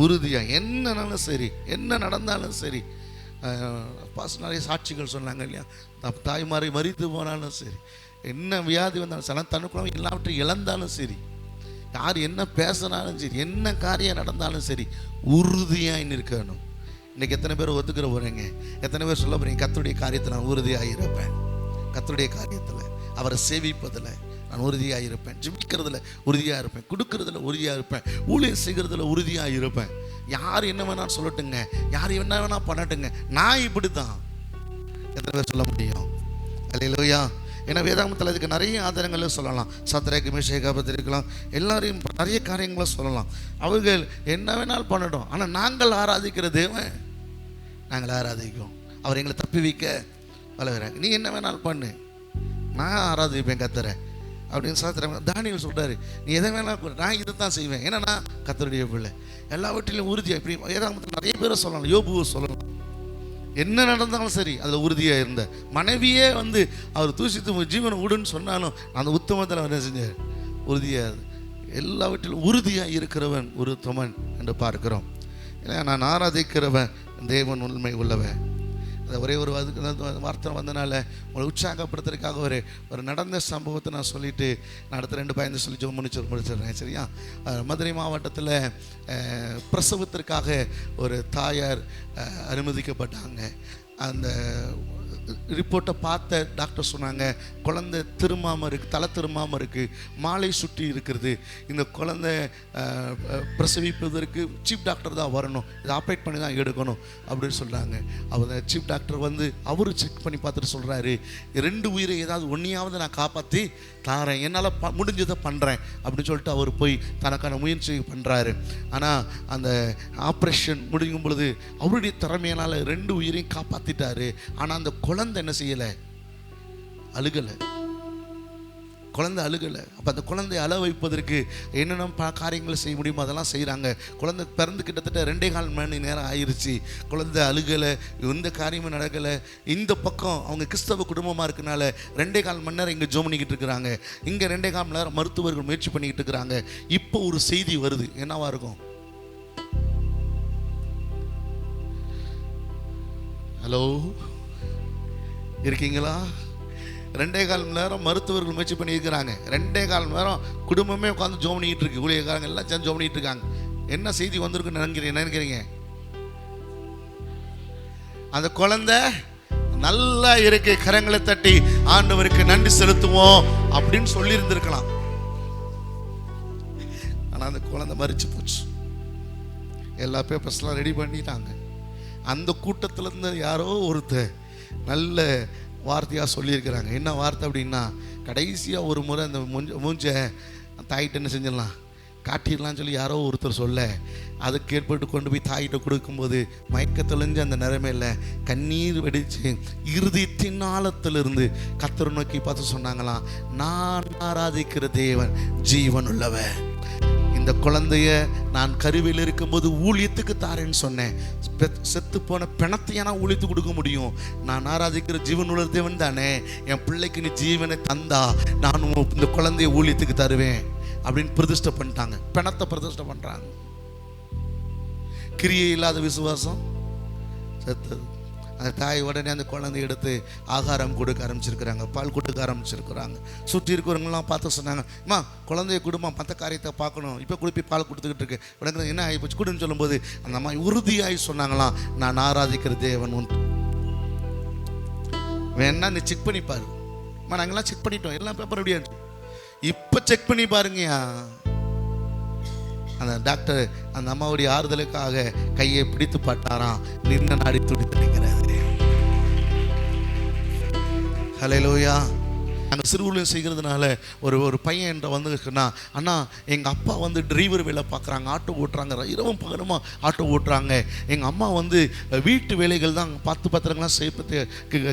உறுதியாக என்னன்னாலும் சரி, என்ன நடந்தாலும் சரி. நிறைய சாட்சிகள் சொன்னாங்க இல்லையா? தாய்மாரை மறித்து போனாலும் சரி, என்ன வியாதி வந்தாலும் சரி, தனக்குள்ள எல்லாவற்றையும் இழந்தாலும் சரி, யார் என்ன பேசினாலும் சரி, என்ன காரியம் நடந்தாலும் சரி, உறுதியாக நிற்கணும். இன்றைக்கி எத்தனை பேர் ஒத்துக்கிற போகிறீங்க? எத்தனை பேர் சொல்ல போகிறீங்க, கர்த்தருடைய காரியத்தில் நான் உறுதியாக இருப்பேன், கர்த்தருடைய காரியத்தில் அவரை சேவிப்பதில் நான் உறுதியாக இருப்பேன், ஜெபிக்கிறதுல உறுதியாக இருப்பேன், கொடுக்கறதுல உறுதியாக இருப்பேன், ஊழியம் செய்கிறதுல உறுதியாக இருப்பேன். யார் என்ன வேணாலும் சொல்லட்டுங்க, யார் என்ன வேணால் பண்ணட்டுங்க, நான் இப்படி தான். எத்தனை பேர் சொல்ல முடியும்? அல்லேலூயா. ஏன்னா வேதாகமத்தில் அதுக்கு நிறைய ஆதாரங்களை சொல்லலாம். சத்ரேக் மேஷாக் ஆபேத்நேகோலாம் எல்லாரையும் நிறைய காரியங்களை சொல்லலாம். அவர்கள் என்ன வேணாலும் பண்ணட்டும், ஆனால் நாங்கள் ஆராதிக்கிற தேவன் நாங்கள் ஆராதிக்கிறோம். அவர் எங்களை தப்பி வைக்க வளர்கிறாங்க. நீ என்ன வேணாலும் பண்ணு, நான் ஆராதிப்பேன் கர்த்தரை அப்படின்னு சாத்திரம் தானியேல் சொல்கிறாரு. நீ எதை வேணாலும் நான் இதை தான் செய்வேன், ஏன்னா நான் கர்த்தருடைய பிள்ளை. எல்லாவற்றிலும் உறுதியாக இப்படி வேதாகமத்தில் நிறைய பேரை சொல்லலாம். யோபுவை சொல்லலாம். என்ன நடந்தாலும் சரி அதில் உறுதியாக இருந்த மனைவியே வந்து அவர் தூசித்து ஜீவனை விடுன்னு சொன்னாலும் அந்த உத்தமத்தில் அவர் என்ன செஞ்சார்? உறுதியாக, எல்லாவற்றிலும் உறுதியாக இருக்கிறவன் ஒரு உத்தமன் என்று பார்க்கிறோம். ஏன்னா நான் ஆராதிக்கிறவன் தேவன் உண்மை உள்ளவன். அதை ஒரே ஒரு வார்த்தை வந்தனால உங்களை உற்சாகப்படுத்துறதுக்காக ஒரு நடந்த சம்பவத்தை நான் சொல்லிவிட்டு நான் அடுத்த 2 பயந்து சொல்லி முடிச்சிடுறேன். சரியா? மதுரை மாவட்டத்தில் பிரசவத்திற்காக ஒரு தாயார் அனுமதிக்கப்பட்டாங்க. அந்த ரிப்போர்ட்டை பார்த்த டாக்டர் சொன்னாங்க, குழந்தை திரும்பாமல் இருக்குது, தலை திரும்பாமல் இருக்குது, மாலை சுற்றி இருக்கிறது, இந்த குழந்தை பிரசவிப்பதற்கு சீஃப் டாக்டர் தான் வரணும், இதை ஆப்ரேட் பண்ணி தான் எடுக்கணும் அப்படின்னு சொல்கிறாங்க. அவர் சீஃப் டாக்டர் வந்து அவரு செக் பண்ணி பார்த்துட்டு சொல்கிறாரு, 2 உயிரை ஏதாவது ஒன்றையாவது நான் காப்பாற்றி தாரேன், என்னால் முடிஞ்சதை பண்ணுறேன் அப்படின்னு சொல்லிட்டு அவர் போய் தனக்கான முயற்சி பண்ணுறாரு. ஆனால் அந்த ஆப்ரேஷன் முடியும் பொழுது அவருடைய திறமையினால் 2 உயிரையும் காப்பாற்றிட்டாரு. ஆனால் அந்த குழந்தை என்ன செய்யலை? அழுகலை. குழந்தை அழுகலை. அப்போ அந்த குழந்தையை அழ வைப்பதற்கு என்னென்ன காரியங்களை செய்ய முடியுமோ அதெல்லாம் செய்கிறாங்க. குழந்தை பிறந்து கிட்டத்தட்ட 2.25 மணி நேரம் ஆயிடுச்சு. குழந்தை அழுகலை, எந்த காரியமும் நடக்கலை. இந்த பக்கம் அவங்க கிறிஸ்தவ குடும்பமாக இருக்கனால 2.25 மணி நேரம் இங்கே ஜோம் பண்ணிக்கிட்டு இருக்கிறாங்க, இங்கே 2.25 மணி நேரம் மருத்துவர்கள் முயற்சி பண்ணிக்கிட்டு இருக்கிறாங்க. இப்போ ஒரு செய்தி வருது, என்னவா இருக்கும்? ஹலோ, இருக்கீங்களா? 2.25 மணி நேரம் மருத்துவர்கள் முயற்சி பண்ணியிருக்கிறாங்க. 2.25 மணி நேரம் குடும்பமே உட்காந்து ஜோம் பண்ணிக்கிட்டு இருக்கு. ஊழியக்காரங்க எல்லாம் சேர்ந்து ஜோம் பண்ணிட்டு இருக்காங்க. என்ன செய்தி வந்திருக்குன்னு நினைக்கிறீங்க? அந்த குழந்தை நல்லா இருக்கு, கரங்களை தட்டி ஆண்டவருக்கு நன்றி செலுத்துவோம் அப்படின்னு சொல்லி இருந்திருக்கலாம். ஆனால் அந்த குழந்தை மரிச்சு போச்சு. எல்லா பேப்பர்ஸ்லாம் ரெடி பண்ணிட்டாங்க. அந்த கூட்டத்தில் இருந்து யாரோ ஒருத்தர் நல்ல வார்த்தையாக சொல்லியிருக்கிறாங்க. என்ன வார்த்தை அப்படின்னா, கடைசியாக ஒரு முறை அந்த மூஞ்ச தாயிட்ட என்ன செஞ்சிடலாம், காட்டிடலான்னு சொல்லி யாரோ ஒருத்தர் சொல்ல, அதுக்கு ஏற்பட்டு கொண்டு போய் தாயிட்ட கொடுக்கும்போது மயக்க தெளிஞ்சு அந்த நிலைமையில் கண்ணீர் வெடித்து இருதயத்தின் ஆழத்திலிருந்து கர்த்தரை நோக்கி பார்த்து சொன்னாங்களாம், நான் ஆராதிக்கிற தேவன் ஜீவன் உள்ளவன். இந்த குழந்தைய நான் கருவில் இருக்கும்போது ஊழியத்துக்கு தாரேன்னு சொன்னேன். செத்து போன பிணத்தையா நான் ஊழியத்து கொடுக்க முடியும்? நான் ஆராதிக்கிற ஜீவன் உள்ள தேவன் தானே. என் பிள்ளைக்கு நீ ஜீவனை தந்தா நான் இந்த குழந்தைய ஊழியத்துக்கு தருவேன் அப்படின்னு பிரதிஷ்டை பண்ணிட்டாங்க. பிணத்தை பிரதிஷ்டை பண்றாங்க. கிரியை இல்லாத விசுவாசம் செத்தது. அந்த தாய் உடனே அந்த குழந்தைய எடுத்து ஆகாரம் கொடுக்க ஆரம்பிச்சிருக்கிறாங்க, பால் கொடுக்க ஆரம்பிச்சிருக்கிறாங்க. சுற்றி இருக்கிறவங்களாம் பார்த்து சொன்னாங்க, அம்மா குழந்தைய கொடுமா, மற்ற காரியத்தை பார்க்கணும், இப்போ கொடுப்பி பால் கொடுத்துக்கிட்டு இருக்கு, உடனே என்ன ஆகிப்போச்சு கொடுன்னு சொல்லும்போது அந்த அம்மா உறுதியாகி சொன்னாங்களாம், நான் ஆராதிக்கிற தேவன் உண்டு. வேணா நீ செக் பண்ணி பாரு. அம்மா நாங்கெல்லாம் செக் பண்ணிட்டோம், எல்லாம் பேப்பர் ரெடியா இருக்கு, இப்போ செக் பண்ணி பாருங்கயா. அந்த டாக்டர் அந்த அம்மாவுடைய ஆறுதலுக்காக கையை பிடித்து பாட்டாராம், நின்று நாடி துடித்து நிற்கிறாரு. ஹல்லேலூயா. நாங்கள் சிறுவூழியம் செய்கிறதுனால ஒரு பையன் என்ற வந்துன்னா, அண்ணா எங்கள் அப்பா வந்து டிரைவர் வேலை பார்க்குறாங்க, ஆட்டோ ஓட்டுறாங்க, இரவும் பகலுமா ஆட்டோ ஓட்டுறாங்க. எங்கள் அம்மா வந்து வீட்டு வேலைகள் தான் பார்த்து பத்திரங்களாம் செய்ய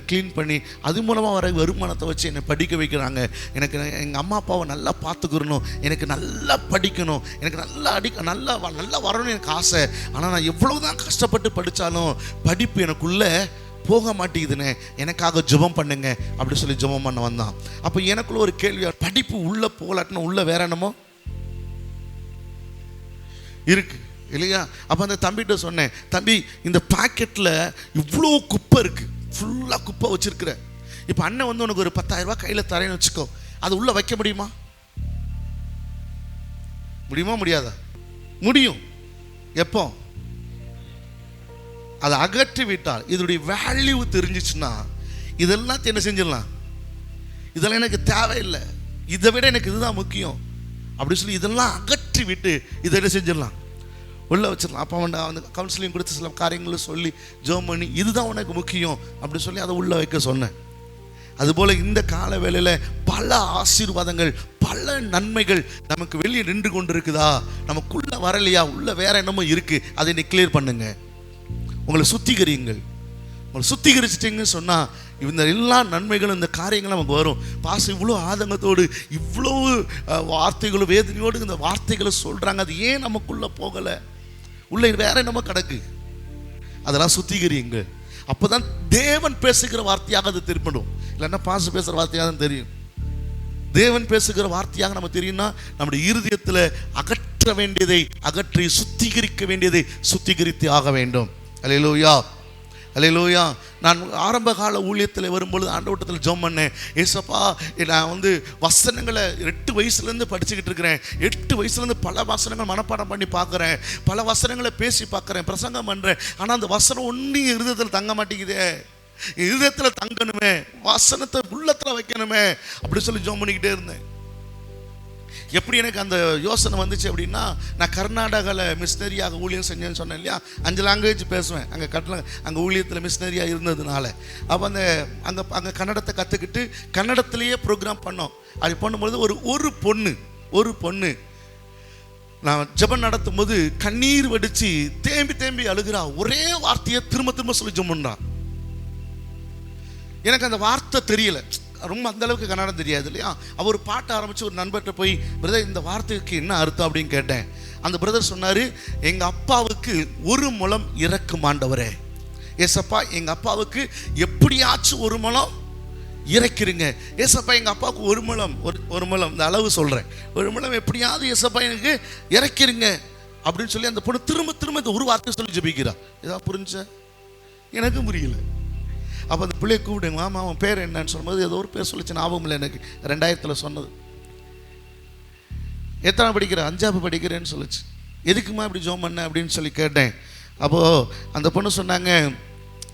க்ளீன் பண்ணி அது மூலமாக வர வருமானத்தை வச்சு என்னை படிக்க வைக்கிறாங்க. எனக்கு எங்கள் அம்மா அப்பாவை நல்லா பார்த்துக்கிறணும், எனக்கு நல்லா படிக்கணும், எனக்கு நல்லா வரணும்னு எனக்கு ஆசை. ஆனால் நான் எவ்வளோ தான் கஷ்டப்பட்டு படித்தாலும் படிப்பு எனக்குள்ளே போக மாட்டேங்குதுன்னு, எனக்காக ஜெபம் பண்ணுங்க அப்படி சொல்லி ஜெபம் பண்ண வந்தான். அப்போ எனக்குள்ள ஒரு கேள்வி, படிப்பு உள்ள போகலாட்டினா உள்ள வேற என்னமோ இருக்கு இல்லையா? அப்போ அந்த தம்பிகிட்ட சொன்னேன், தம்பி இந்த பாக்கெட்டில் இவ்வளோ குப்பை இருக்கு, ஃபுல்லாக குப்பை வச்சிருக்கிற, இப்போ அண்ணன் வந்து உனக்கு ஒரு 10,000 ரூபாய் கையில் தரேன்னு வச்சுக்கோ, அது உள்ள வைக்க முடியுமா? முடியுமா முடியாதா? முடியும். எப்போ? அதை அகற்றி விட்டால், இதனுடைய வேல்யூ தெரிஞ்சிச்சுன்னா இதெல்லாம் என்ன செஞ்சிடலாம். இதெல்லாம் எனக்கு தேவையில்லை, இதை விட எனக்கு இதுதான் முக்கியம் அப்படி சொல்லி இதெல்லாம் அகற்றி விட்டு இதை என்ன செஞ்சிடலாம், உள்ளே வச்சிடலாம். அப்போ அவன் கவுன்சிலிங் கொடுத்து சில காரியங்களும் சொல்லி ஜெபம் பண்ணி இதுதான் உனக்கு முக்கியம் அப்படி சொல்லி அதை உள்ளே வைக்க சொன்னேன். அதுபோல் இந்த கால வேளையில் பல ஆசீர்வாதங்கள், பல நன்மைகள் நமக்கு வெளியே நின்று கொண்டு இருக்குதா, நமக்குள்ளே வரலையா, உள்ள வேற என்னமோ இருக்குது, அதை நீ கிளியர் பண்ணுங்க. உங்களை சுத்திகரியுங்கள். உங்களை சுத்திகரிச்சிட்டிங்கன்னு சொன்னால் இந்த எல்லா நன்மைகளும் இந்த காரியங்களும் நமக்கு வரும். இவ்வளோ ஆதங்கத்தோடு இவ்வளோ வார்த்தைகளும் வேதனையோடு இந்த வார்த்தைகளை சொல்கிறாங்க. அது ஏன் நமக்குள்ளே போகலை, உள்ளே வேற என்னமோ கிடக்கு. அதெல்லாம் சுத்திகரியுங்க. அப்போ தான் தேவன் பேசுகிற வார்த்தையாக அது திருப்படும். இல்லைன்னா பேசுகிற வார்த்தையாக தான் தெரியும். தேவன் பேசுகிற வார்த்தையாக நம்ம தெரியும்னா நம்முடைய இருதயத்தில் அகற்ற வேண்டியதை அகற்றி சுத்திகரிக்க வேண்டியதை சுத்திகரித்து ஆக வேண்டும். அல்லேலூயா, அல்லேலூயா. நான் ஆரம்ப கால ஊழியத்தில் வரும்பொழுது ஆண்டவட்டத்தில் ஜெபம் பண்ணேன். ஏசப்பா, நான் வசனங்களை 8 வயசுலேருந்து படிச்சுக்கிட்டு இருக்கிறேன். 8 வயசுலேருந்து பல வசனங்கள் மனப்பாடம் பண்ணி பார்க்குறேன், பல வசனங்களை பேசி பார்க்குறேன், பிரசங்கம் பண்ணுறேன். ஆனால் அந்த வசனம் ஒன்றும் இருதயத்தில் தங்க மாட்டேங்குதே. இருதயத்தில் தங்கணுமே, வசனத்தை உள்ளத்தில் வைக்கணுமே அப்படி சொல்லி ஜெபம் பண்ணிக்கிட்டே இருந்தேன். எப்படி எனக்கு அந்த யோசனை வந்துச்சு அப்படின்னா, நான் கர்நாடகாவில் மிஷினரியாக ஊழியம் செஞ்சேன்னு சொன்னேன் இல்லையா. 5 லாங்குவேஜ் பேசுவேன். அங்கே ஊழியத்தில் மிஷினரியாக இருந்ததுனால அப்போ அங்கே கன்னடத்தை கற்றுக்கிட்டு கன்னடத்துலேயே ப்ரோக்ராம் பண்ணோம். அப்படி பண்ணும்பொழுது ஒரு பொண்ணு நான் ஜெபம் நடத்தும் போது கண்ணீர் வடித்து தேம்பி அழுகிறா. ஒரே வார்த்தையை திரும்ப சொல்லி ஜெபம் பண்ணா. எனக்கு அந்த வார்த்தை தெரியல, ரொம்ப அந்த அளவுக்கு கன்னடம் தெரியாது இல்லையா. அவர் பாட்ட ஆரம்பித்து ஒரு நண்பர்கிட்ட போய், பிரதர் இந்த வார்த்தைக்கு என்ன அர்த்தம் அப்படின்னு கேட்டேன். அந்த பிரதர் சொன்னார், எங்கள் அப்பாவுக்கு 1 முழம் இறக்கும் ஆண்டவரே. ஏசப்பா, எங்கள் அப்பாவுக்கு எப்படியாச்சும் 1 முழம் இறக்கிறீங்க. ஏசப்பா, எங்கள் அப்பாவுக்கு 1 முழம், ஒரு முழம், இந்த அளவு சொல்கிறேன், 1 முழம் எப்படியாவது ஏசப்பா எனக்கு இறக்கிறீங்க அப்படின்னு சொல்லி அந்த பொண்ணு திரும்ப இந்த ஒரு வார்த்தை சொல்லி ஜெபிக்கிறா. ஏதாவது புரிஞ்ச? எனக்கும் புரியல. அப்போ அந்த பிள்ளையை கூப்பிடுங்க, மாமா அவன் பேர் என்னன்னு சொல்லும்போது ஏதோ ஒரு பேர் சொல்லிச்சு, ஞாபகம் இல்லை எனக்கு, 2000 சொன்னது. எத்தனை படிக்கிற? 5ஆவது படிக்கிறேன்னு சொல்லிச்சு. எதுக்குமா இப்படி ஜெபம் பண்ண அப்படின்னு சொல்லி கேட்டேன். அப்போது அந்த பொண்ணு சொன்னாங்க,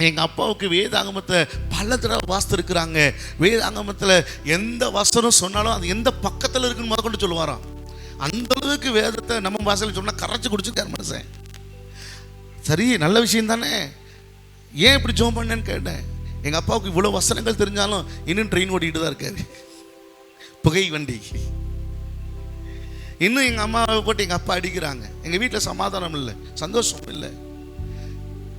எங்கள் அப்பாவுக்கு வேதாகமத்தை பல தடவை வாசித்துருக்குறாங்க. வேதாகமத்தில் எந்த வசனம் சொன்னாலும் அது எந்த பக்கத்தில் இருக்குன்னு முதற்கொண்டு சொல்லுவாராம். அந்தளவுக்கு வேதத்தை நம்ம பாஷையில் சொன்னால் கரைச்சி குடிச்சுட்டார் மனுஷன். சரி, நல்ல விஷயம் தானே, ஏன் இப்படி ஜெபம் பண்ணேன்னு கேட்டேன். எங்கள் அப்பாவுக்கு இவ்வளோ வசனங்கள் தெரிஞ்சாலும் இன்னும் ட்ரெயின் ஓட்டிகிட்டு தான் இருக்காரு, புகை வண்டி. இன்னும் எங்கள் அம்மாவை போட்டு எங்கள் அப்பா அடிக்கிறாங்க. எங்கள் வீட்டில் சமாதானம் இல்லை, சந்தோஷம் இல்லை.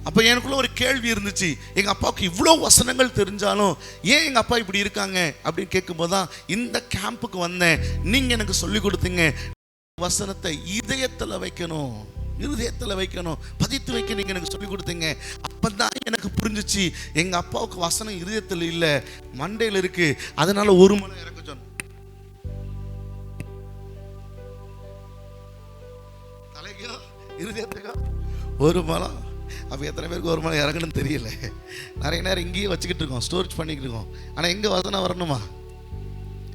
அப்போ எனக்குள்ள ஒரு கேள்வி இருந்துச்சு, எங்கள் அப்பாவுக்கு இவ்வளோ வசனங்கள் தெரிஞ்சாலும் ஏன் எங்கள் அப்பா இப்படி இருக்காங்க அப்படின்னு கேட்கும்போது தான் இந்த கேம்புக்கு வந்தேன். நீங்கள் எனக்கு சொல்லி கொடுத்தீங்க, வசனத்தை இதயத்தில் வைக்கணும், இருதயத்தில் வைக்கணும், பதித்து வைக்க நீங்கள் எனக்கு சொல்லி கொடுத்தீங்க. அப்போ தான் எனக்கு புரிஞ்சிச்சு, எங்கள் அப்பாவுக்கு வசனம் இருதயத்தில் இல்லை, மண்டையில் இருக்கு. அதனால 1 முழம் இறக்க சொன்னேன். தலைக்கோ இருதயத்துக்கோ 1 முழம். அப்போ எத்தனை பேருக்கு 1 முழம் இறங்கணும்னு தெரியல. நிறைய நேரம் இங்கேயே வச்சுக்கிட்டு இருக்கோம், ஸ்டோரேஜ் பண்ணிக்கிட்டு இருக்கோம். ஆனால் எங்கே வசனம் வரணுமா?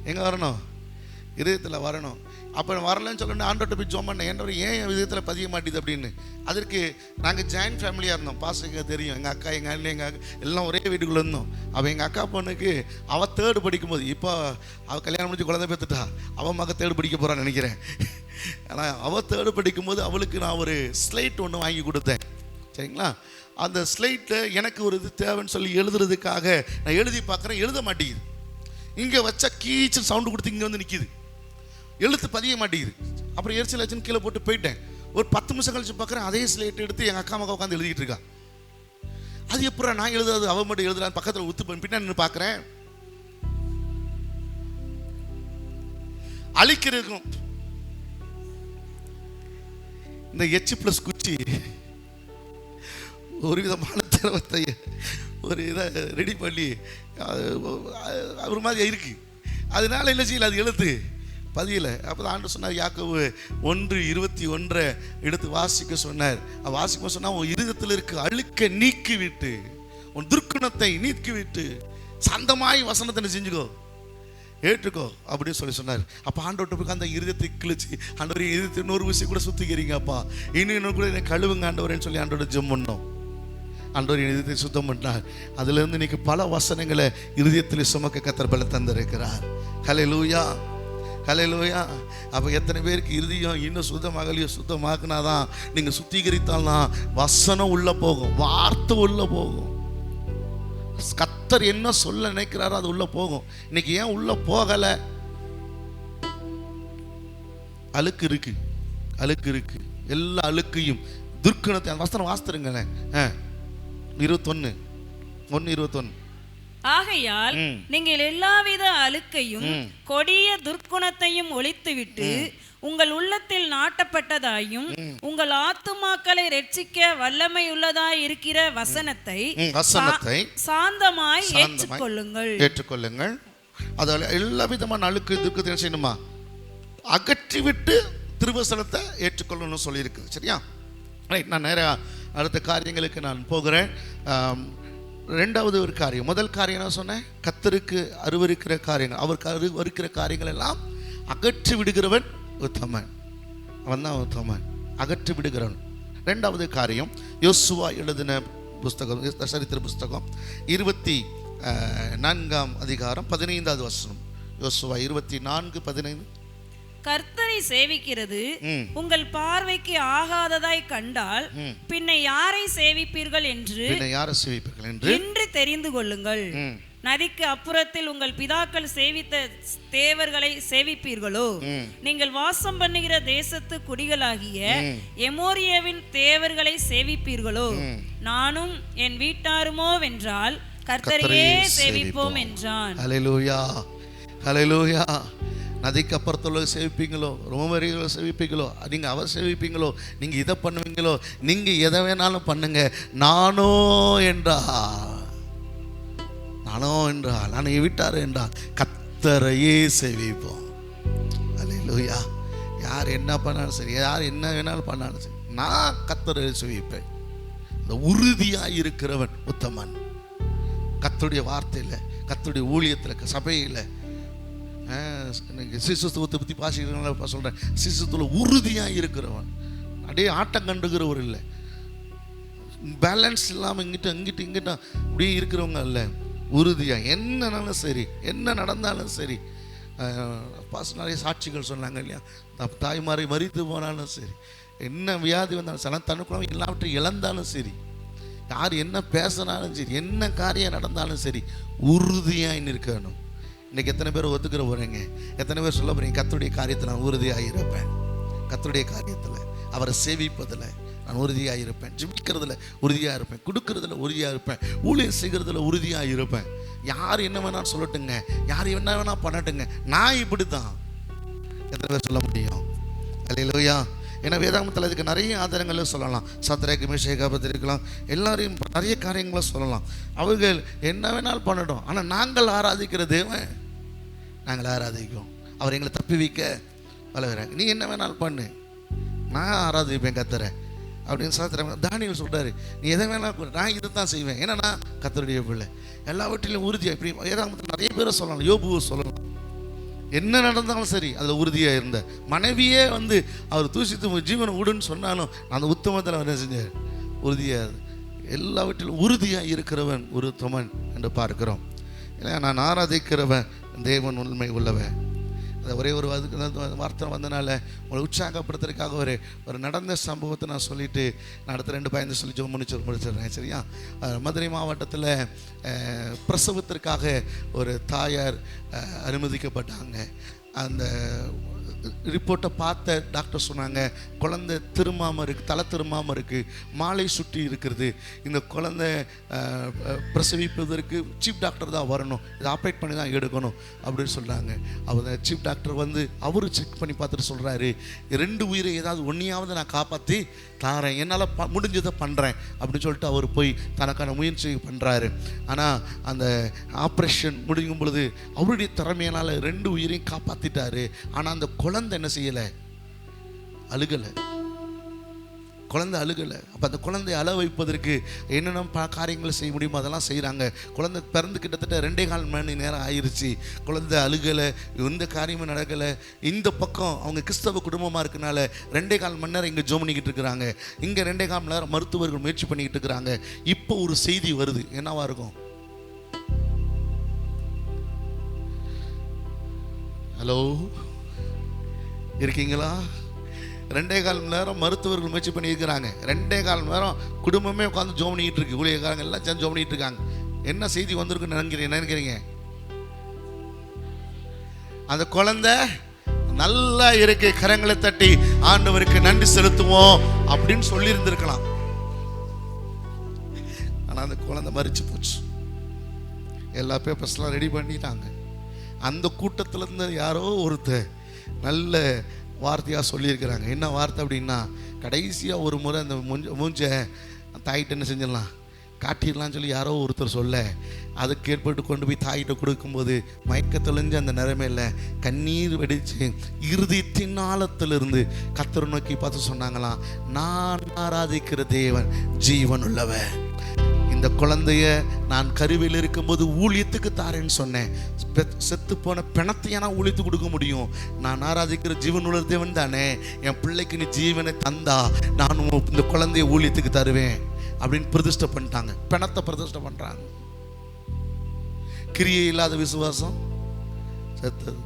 எங்கே வரணும்? இதயத்தில் வரணும். அப்போ வரலன்னு சொல்லணும். ஆண்டோட்ட போய் ஜெபம் பண்ணேன், ஏன் விதத்தில் பதிய மாட்டேது அப்படின்னு. அதற்கு நாங்கள் ஜாயின்ட் ஃபேமிலியாக இருந்தோம். பாஸ்டருக்கு தெரியும், எங்கள் அக்கா, எங்கள் அண்ணன், எங்கள் எல்லாம் ஒரே வீட்டுக்குள்ளே இருந்தோம். அவள் எங்கள் அக்கா பொண்ணுக்கு அவள் 3rd படிக்கும்போது, இப்போ அவள் கல்யாணம் முடிஞ்சு குழந்தை பெற்றுட்டா, அவள் மக 3rd படிக்க போகிறான்னு நினைக்கிறேன். ஆனால் அவள் 3rd படிக்கும்போது அவளுக்கு நான் ஒரு ஸ்லைட் ஒன்று வாங்கி கொடுத்தேன். சரிங்களா? அந்த ஸ்லைட்டில் எனக்கு ஒரு இது தேவைன்னு சொல்லி எழுதுறதுக்காக நான் எழுதி பார்க்குறேன், எழுத மாட்டேங்குது. இங்கே வச்சா கீச்சு சவுண்டு கொடுத்து இங்கே வந்து நிற்கிது, எழுத்து பதிய மாட்டேங்குது. அப்புறம் எரிச்சல் ஆச்சுன்னு கீழே போட்டு போயிட்டேன். ஒரு 10 நிமிஷம் கழிச்சு பார்க்குறேன், அதே ஸ்லேட் எடுத்து எங்கள் அக்கா மகா உட்காந்து எழுதிட்டு இருக்கா. அது எப்போ நான் எழுதாது, அவள் மட்டும் எழுதுறான். பக்கத்தில் உத்து பின்னாடி நின்று பார்க்குறேன், அழிக்கிறதுக்கும் இந்த H+ குச்சி ஒரு விதமான திரவத்தை ஒரு இதை ரெடி பண்ணி ஒரு மாதிரி இருக்கு. அதனால என்ன செய்யல, அது எழுத்து பதியலை. அப்போ தான் ஆண்டு சொன்னார், யாக்கோபு 1:21 எடுத்து வாசிக்க சொன்னார். வாசிக்க சொன்னால், உன் இருதயத்தில் இருக்க அழுக்க நீக்கி விட்டு, உன் துர்க்குணத்தை நீக்கி விட்டு, சந்தமாய் வசனத்தை செஞ்சுக்கோ. ஏற்றுக்கோ அப்படின்னு சொன்னார். அப்போ ஆண்டவர்கிட்ட போய் அந்த இருதயத்தை கிழிச்சு, ஆண்டவர் இருதயத்தை இன்னொரு விஷயம் கூட சுத்திக்கிறீங்கப்பா, இன்னும் கூட என்னை கழுவுங்க ஆண்டவரேன்னு சொல்லி ஆண்டோட ஜெபம் பண்ணோம். ஆண்டவர் இருதயத்தை சுத்தம் பண்ணார். அதிலிருந்து இன்னைக்கு பல வசனங்களை இருதயத்தில் சுமக்க கர்த்தர் பலன் தந்திருக்கிறார். ஹல்லேலூயா, ஹல்லேலூயா. அப்போ எத்தனை பேருக்கு இருதயம் இன்னும் சுத்தமாகலையோ? சுத்தமாக்குனாதான், நீங்கள் சுத்திகரித்தால்தான் வசனம் உள்ள போகும், வார்த்தை உள்ள போகும். கர்த்தர் என்ன சொல்ல நினைக்கிறாரோ அது உள்ள போகும். இன்னைக்கு ஏன் உள்ள போகலை? அழுக்கு இருக்கு, அழுக்கு இருக்கு. எல்லா அழுக்கையும் துர்க்குணத்தை வசனம் வாசித்துருங்களேன். 21:1. ஆகையால் நீங்கள் எல்லாவித அழுக்கையும் கொடிய துர்க்குணத்தையும் ஒழித்துவிட்டு உங்கள் உள்ளத்தில் நாட்டப்பட்டதாயும் உங்கள் ஆத்துமாக்களை ரட்சிக்க வல்லமை உள்ளதாய் இருக்கிற வசனத்தை சாந்தமாய் ஏற்றுக்கொள்ளுங்கள். அதால எல்லா விதமான அழுக்கு துர்க்கத்தை செய்யணுமா? அகற்றிவிட்டு திருவசனத்தை ஏற்றுக்கொள்ளணும்னு சொல்லியிருக்கு. சரியா? நான் நேராக அடுத்த காரியங்களுக்கு நான் போகிறேன். ரெண்டாவது ஒரு காரியம், முதல் காரியம் நான் சொன்னேன், கர்த்தருக்கு அருவருக்கிற காரியங்கள், அவருக்கு அருவருக்கிற காரியங்கள் எல்லாம் அகற்றி விடுகிறவன் உத்தமன். அவன் தான் உத்தமன், அகற்றி விடுகிறவன். ரெண்டாவது காரியம், யோசுவா எழுதின புஸ்தகம், சரித்திர புஸ்தகம் 24ஆம் அதிகாரம் 15வது வசனம். யோசுவா 24:15. கர்த்தரை சேவிக்கிறது உங்கள் பார்வைக்கு ஆகாததாய் கண்டால் பின்ன யாரை சேவிப்பீர்கள் என்று இன்று தெரிந்து கொள்ளுங்கள். நதிக்கு அப்புறத்தில் உங்கள் பிதாக்கள் சேவித்த தேவர்களை சேவிப்பீர்களோ? நீங்கள் வாசம் பண்ணுகிற தேசத்து குடிகளாகிய எமோரியவின் தேவர்களை சேவிப்பீர்களோ? நானும் என் வீட்டாருமோ வென்றால் கர்த்தரையே சேவிப்போம் என்றான். ஹல்லேலூயா, ஹல்லேலூயா. நதிக்கு அப்புறத்துல சேவிப்பீங்களோ, ரோமரிகளை சேவிப்பீங்களோ, நீங்கள் அவர் சேவிப்பீங்களோ, நீங்கள் இதை பண்ணுவீங்களோ, நீங்கள் எதை வேணாலும் பண்ணுங்க, நானோ என்றால் நான் விட்டார் என்றால் கர்த்தரையே சேவிப்போம். அல்லேலூயா. யார் என்ன பண்ணாலும் சரி, யார் என்ன வேணாலும் பண்ணாலும் சரி, நான் கர்த்தரை சேவிப்பேன். இந்த உறுதியாக இருக்கிறவன் உத்தமன். கர்த்தருடைய வார்த்தையில், கர்த்தருடைய ஊழியத்தில், சபையில், சிசுத்துவத்தை பற்றி பாசிக்கிறவங்கள சொல்கிறேன், சிசுத்துவத்தில் உறுதியாக இருக்கிறவன், அப்படியே ஆட்டம் கண்டுக்கிறவர் இல்லை, பேலன்ஸ் இல்லாமல் இங்கிட்ட அப்படியே இருக்கிறவங்க இல்லை, உறுதியாக என்னன்னாலும் சரி, என்ன நடந்தாலும் சரி. நிறைய சாட்சிகள் சொன்னாங்க இல்லையா, தாய்மாரை மறித்து போனாலும் சரி, என்ன வியாதி வந்தாலும் சரி, தனக்குள்ள எல்லாவற்றையும் இழந்தாலும் சரி, யார் என்ன பேசினாலும் சரி, என்ன காரியம் நடந்தாலும் சரி, உறுதியாக இருக்கணும். இன்றைக்கி எத்தனை பேர் ஒத்துக்கிற போகிறீங்க? எத்தனை பேர் சொல்ல போகிறீங்க, கர்த்தருடைய காரியத்தில் நான் உறுதியாக இருப்பேன், கர்த்தருடைய காரியத்தில் அவரை சேவிப்பதில் நான் உறுதியாக இருப்பேன், ஜெபிக்கிறதுல உறுதியாக இருப்பேன், கொடுக்கறதுல உறுதியாக இருப்பேன், ஊழியம் செய்கிறதுல உறுதியாக இருப்பேன். யார் என்ன வேணாலும் சொல்லட்டுங்க, யார் என்ன வேணால் பண்ணட்டுங்க, நான் இப்படி தான். எத்தனை பேர் சொல்ல முடியும்? அல்லேலூயா. ஏன்னா வேதாகமத்தில் அதுக்கு நிறைய ஆதாரங்களும் சொல்லலாம். சத்ராக் மேஷாக் ஆபேத்நேகோ எல்லாரையும் நிறைய காரியங்களும் சொல்லலாம். அவர்கள் என்ன வேணாலும் பண்ணட்டும், ஆனால் நாங்கள் ஆராதிக்கிற தேவன் நாங்கள் ஆராதிக்கிறோம். அவர் எங்களை தப்பி வைக்க வளர்கிறாங்க. நீ என்ன வேணாலும் பண்ணு, நான் ஆராதிப்பேன் கர்த்தரை அப்படின்னு சாத்திரம் தானியேல் சொல்கிறாரு. நீ எதை வேணாலும் நான் இதை தான் செய்வேன், ஏன்னா நான் கர்த்தருடைய பிள்ளை. எல்லாவற்றிலும் உறுதியாக இப்படி வேதாகமத்தில் நிறைய பேரை சொல்லலாம். யோபுவை சொல்லலாம். என்ன நடந்தாலும் சரி அதில் உறுதியாக இருந்த மனைவியே அவர் தூசித்து ஜீவனை விடுன்னு சொன்னாலும் அந்த உத்தமத்தில் அவர் என்ன செஞ்சார்? உறுதியாக, எல்லாவற்றிலும் உறுதியாக இருக்கிறவன் ஒரு உத்தமன் என்று பார்க்கிறோம். இல்லை, நான் ஆராதிக்கிறவன் தேவன் உண்மை உள்ளவன். அதை ஒரே ஒரு வார்த்தை வந்தனால உங்களை உற்சாகப்படுத்துறதுக்காக ஒரு நடந்த சம்பவத்தை நான் சொல்லிவிட்டு நான் அடுத்த 2 பயந்து சொல்லி முடிச்சிடுறேன். சரியா? மதுரை மாவட்டத்தில் பிரசவத்திற்காக ஒரு தாயார் அனுமதிக்கப்பட்டாங்க. அந்த ரிப்போர்ட்டை பார்த்த டாக்டர் சொன்னாங்க, குழந்தை திரும்பாமல் இருக்குது, தலை திரும்பாமல் இருக்குது, மாலை சுற்றி இருக்கிறது, இந்த குழந்தை பிரசவிப்பதற்கு சீஃப் டாக்டர் தான் வரணும், இதை ஆப்ரேட் பண்ணி தான் எடுக்கணும் அப்படின்னு சொல்கிறாங்க. அவர் சீஃப் டாக்டர் அவரு செக் பண்ணி பார்த்துட்டு சொல்கிறாரு, 2 உயிரை ஏதாவது ஒன்றையாவது நான் காப்பாற்றி தாரேன், என்னால் முடிஞ்சதை பண்ணுறேன் அப்படின்னு சொல்லிட்டு அவர் போய் தனக்கான முயற்சி பண்ணுறாரு. ஆனால் அந்த ஆப்ரேஷன் முடியும் பொழுது அவருடைய திறமையினால் 2 உயிரையும் காப்பாற்றிட்டாரு. ஆனால் அந்த குழந்தை என்ன செய்யலை? அழுகலை. குழந்தை அழுகலை. அப்போ அந்த குழந்தைய அழ வைப்பதற்கு என்னென்ன காரியங்களை செய்ய முடியுமோ அதெல்லாம் செய்கிறாங்க. குழந்தை பிறந்து கிட்டத்தட்ட 2.25 மணி நேரம் ஆயிடுச்சு. குழந்தை அழுகலை, எந்த காரியமும் நடக்கலை. இந்த பக்கம் அவங்க கிறிஸ்தவ குடும்பமாக இருக்கனால 2.25 மணி நேரம் இங்கே ஜோம் பண்ணிக்கிட்டு இருக்கிறாங்க. இங்கே 2.25 மணி நேரம் மருத்துவர்கள் முயற்சி பண்ணிக்கிட்டு இருக்கிறாங்க. இப்போ ஒரு செய்தி வருது, என்னவா இருக்கும்? ஹலோ, இருக்கீங்களா? 2.25 மணி நேரம் மருத்துவர்கள் முயற்சி பண்ணியிருக்கிறாங்க. 2.25 மணி நேரம் குடும்பமே உட்காந்து ஜோம் பண்ணிக்கிட்டு இருக்கு. ஊழியக்காரங்க எல்லாம் சேர்ந்து ஜோம் பண்ணிட்டு இருக்காங்க. என்ன செய்தி வந்திருக்குன்னு நினைக்கிறீங்க? அந்த குழந்தை நல்லா இருக்கு, கரங்களை தட்டி ஆண்டவருக்கு நன்றி செலுத்துவோம் அப்படின்னு சொல்லி இருந்திருக்கலாம். ஆனா அந்த குழந்தை மரிச்சு போச்சு. எல்லா பேப்பர்ஸ்லாம் ரெடி பண்ணிட்டாங்க. அந்த கூட்டத்துல இருந்து யாரோ ஒருத்தர் நல்ல வார்த்தையாக சொல்லியிருக்கிறாங்க. என்ன வார்த்தை அப்படின்னா, கடைசியாக ஒரு முறை அந்த மூஞ்ச தாயிட்ட என்ன செஞ்சிடலாம், காட்டிடலாம்னு சொல்லி யாரோ ஒருத்தர் சொல்ல, அதுக்கு ஏற்பட்டு கொண்டு போய் தாயிட்ட கொடுக்கும்போது மயக்கத்தொழிஞ்சு அந்த நிலைமையில் கண்ணீர் வெடித்து இருதயத்தின் ஆழத்திலிருந்து கர்த்தரை நோக்கி பார்த்து சொன்னாங்களாம், நான் ஆராதிக்கிற தேவன் ஜீவன் உள்ளவர். இந்த குழந்தைய நான் கருவில் இருக்கும்போது ஊழியத்துக்கு தாரேன்னு சொன்னேன். செத்து போன பிணத்தையா நான் ஊழியத்துக்கு கொடுக்க முடியும்? நான் ஆராதிக்கிற ஜீவன் உள்ள தேவன் தானே. என் பிள்ளைக்கு நீ ஜீவனை தந்தா நான் இந்த குழந்தைய ஊழியத்துக்கு தருவேன் அப்படின்னு பிரதிஷ்டை பண்ணிட்டாங்க. பிணத்தை பிரதிஷ்டை பண்றாங்க. கிரியை இல்லாத விசுவாசம் செத்தது.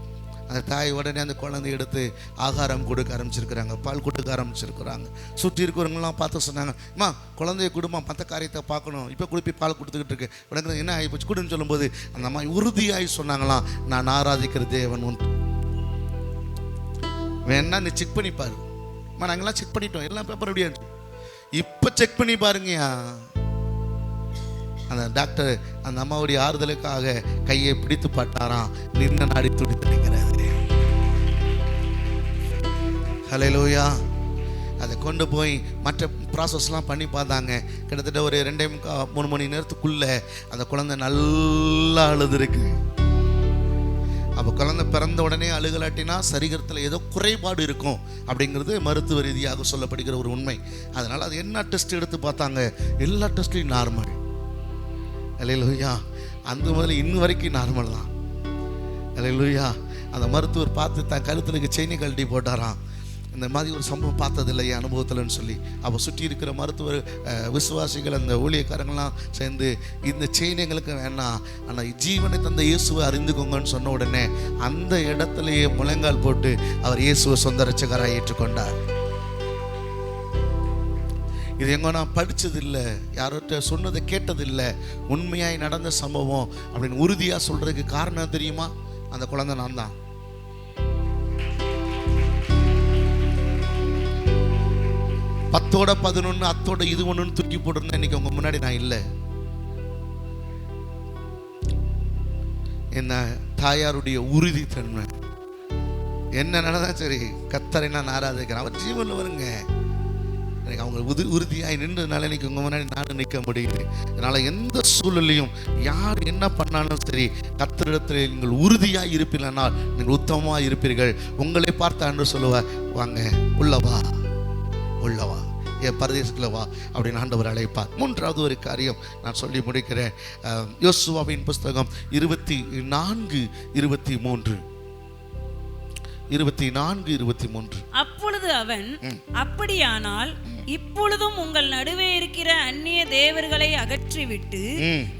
அந்த தாய் உடனே அந்த குழந்தை எடுத்து ஆகாரம் கொடுக்க ஆரம்பிச்சிருக்கிறாங்க, பால் கொடுக்க ஆரம்பிச்சிருக்கிறாங்க. சுற்றி இருக்கிறவங்களாம் பார்த்து சொன்னாங்க, அம்மா குழந்தைய கொடுமா, மற்ற காரியத்தை பார்க்கணும், இப்போ கொடுப்பி பால் கொடுத்துக்கிட்டு இருக்கு, உடனே என்ன ஆகி போச்சு கொடுன்னு சொல்லும்போது அந்த அம்மா உறுதியாகி சொன்னாங்களாம், நான் ஆராதிக்கிற தேவன் உண்டு. வேணா நீ செக் பண்ணி பாரு. அம்மா நாங்கெல்லாம் செக் பண்ணிட்டோம், எல்லாம் பேப்பர் அப்படியா, இப்போ செக் பண்ணி பாருங்கயா. அந்த டாக்டர் அந்த அம்மாவுடைய ஆறுதலுக்காக கையை பிடித்து பட்டாராம். நின்ன நாடி துடித்து நிற்கிறது. ஹல்லேலூயா. அதை கொண்டு போய் மற்ற ப்ராசஸ்லாம் பண்ணி பார்த்தாங்க. கிட்டத்தட்ட ஒரு 2.25-3 மணி நேரத்துக்குள்ளே அந்த குழந்தை நல்லா அழுதுருக்கு. அப்போ குழந்தை பிறந்த உடனே அழுகலாட்டினா சரீரத்தில் ஏதோ குறைபாடு இருக்கும் அப்படிங்கிறது மருத்துவ ரீதியாக சொல்லப்படுகிற ஒரு உண்மை. அதனால் அது என்ன டெஸ்ட் எடுத்து பார்த்தாங்க, எல்லா டெஸ்ட்லையும் நார்மல். அல்லேலூயா. அந்த முதல்ல இன்னும் வரைக்கும் நார்மல் தான். அல்லேலூயா. அந்த மருத்துவர் பார்த்து தான் கழுத்துக்கு செயினை கழட்டி போட்டாராம். இந்த மாதிரி ஒரு சம்பவம் பார்த்ததில்லையே அனுபவத்தில்னு சொல்லி. அப்போ சுற்றி இருக்கிற மருத்துவர் விசுவாசிகள் அந்த ஊழியக்காரங்களாம் சேர்ந்து இந்த செயின் எங்களுக்கு வேணாம், ஆனால் ஜீவனை தந்த இயேசுவை அறிந்துக்கோங்கன்னு சொன்ன உடனே அந்த இடத்துலையே முழங்கால் போட்டு அவர் இயேசுவை சொந்த ரட்சகராக ஏற்றுக்கொண்டார். இது எங்கே நான் படித்ததில்லை, யார்கிட்ட சொன்னதை கேட்டதில்லை, உண்மையாய் நடந்த சம்பவம் அப்படின்னு உறுதியாக சொல்கிறதுக்கு காரணம் தெரியுமா? அந்த குழந்தை நான் தான். பத்தோட 11 அத்தோட இது ஒன்றுன்னு தூக்கி போட்டுருந்தேன். இன்னைக்கு உங்க முன்னாடி நான் இல்லை. என்ன தாயாருடைய உறுதித்தன்மை என்ன நடந்தா சரி, கர்த்தரை நான் ஆராதிக்கிறேன், அவர் ஜீவனில் வருங்க. எனக்கு அவங்க உறுதியாய் நின்றதுனால இன்னைக்கு உங்க முன்னாடி நானும் நிற்க முடியுது. அதனால எந்த சூழலையும் யார் என்ன பண்ணாலும் சரி, கர்த்தரிடத்தில் நீங்கள் உறுதியாய் இருப்பீர்களானால் நீங்கள் உத்தமமாக இருப்பீர்கள். உங்களை பார்த்து ஆண்டவர் சொல்லுவார், வாங்க உள்ளவா உள்ளவா, என் பரதேசத்தில் வா அப்படின்னு ஆண்டவர் அழைப்பார். மூன்றாவது ஒரு காரியம் நான் சொல்லி முடிக்கிறேன். யோசுவாவின் புஸ்தகம் 24:23. அப்பொழுது அவன், அப்படியானால் இப்பொழுதும் உங்கள் நடுவே இருக்கிற அந்நிய தேவர்களை அகற்றிவிட்டு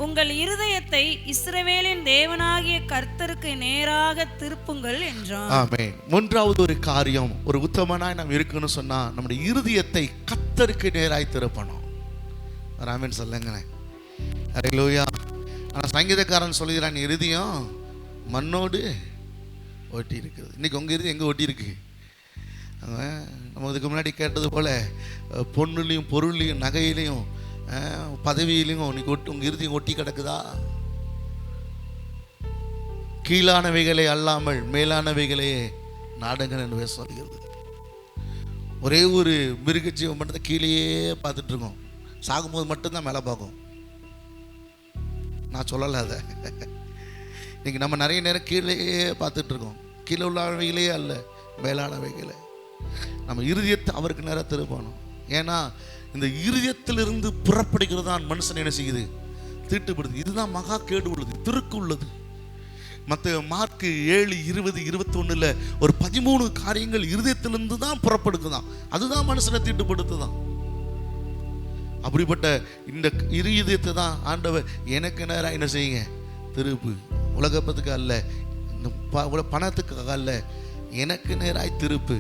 உங்கள் இருதயத்தை இஸ்ரவேலின் தேவனாகிய கர்த்தருக்கு நேராக திருப்புங்கள் என்றான். ஆமென். மூன்றாவது ஒரு காரியம், ஒரு உத்தமனாய் நாம் இருக்கணும்னு சொன்னா நம்முடைய இருதயத்தை கர்த்தருக்கு நேராய் திருப்பணும். ஆமென் சொல்லுங்க. ஹல்லேலூயா. ஆனால் சங்கீதக்காரன் சொல்லுகிறான், இருதயம் மண்ணோடு ஒட்டி இருக்குது. இன்னைக்கு உங்க இருதயம் எங்கே ஒட்டி இருக்கு? நம்ம இதுக்கு முன்னாடி கேட்டது போல பொண்ணுலையும் பொருள்லையும் நகையிலையும் பதவியிலையும் இன்னைக்கு உங்க இருதயம் ஒட்டி கிடக்குதா? கீழானவைகளை அல்லாமல் மேலானவைகளே நாடுங்கள் என்று சொல்கிறது. ஒரே ஒரு மிருகஜீவம் மட்டும் தான் கீழேயே பார்த்துட்டு இருக்கோம், சாகும்போது மட்டும்தான் மேலே பார்க்கும். நான் சொல்லலை அதை. இன்னைக்கு நம்ம நிறைய நேரம் கீழேயே பார்த்துட்டு இருக்கோம், கீழே உள்ளவைகளே அல்ல மேலானவைகளே. நம்ம இருதயத்தை அவருக்கு நேரம் திருப்பணும். ஏன்னா இந்த இருதயத்திலிருந்து புறப்படுகிறது தான் மனுஷன் என்ன செய்யுது, தீட்டுப்படுது. இதுதான் மகா கேடு உள்ளது, திருக்கு உள்ளது. மற்ற மார்க்கு 7:20-21 ஒரு 13 காரியங்கள் இருதயத்திலிருந்து தான் புறப்படுக்குதான். அதுதான் மனுஷனை தீட்டுப்படுத்துதான். அப்படிப்பட்ட இந்த இருதயத்தை தான் ஆண்டவர் எனக்கு நேராக என்ன செய்யுங்க, திருப்பு. உலகத்துக்கு அல்ல, இந்த பணத்துக்காக அல்ல, எனக்கு நேராய் திருப்பு.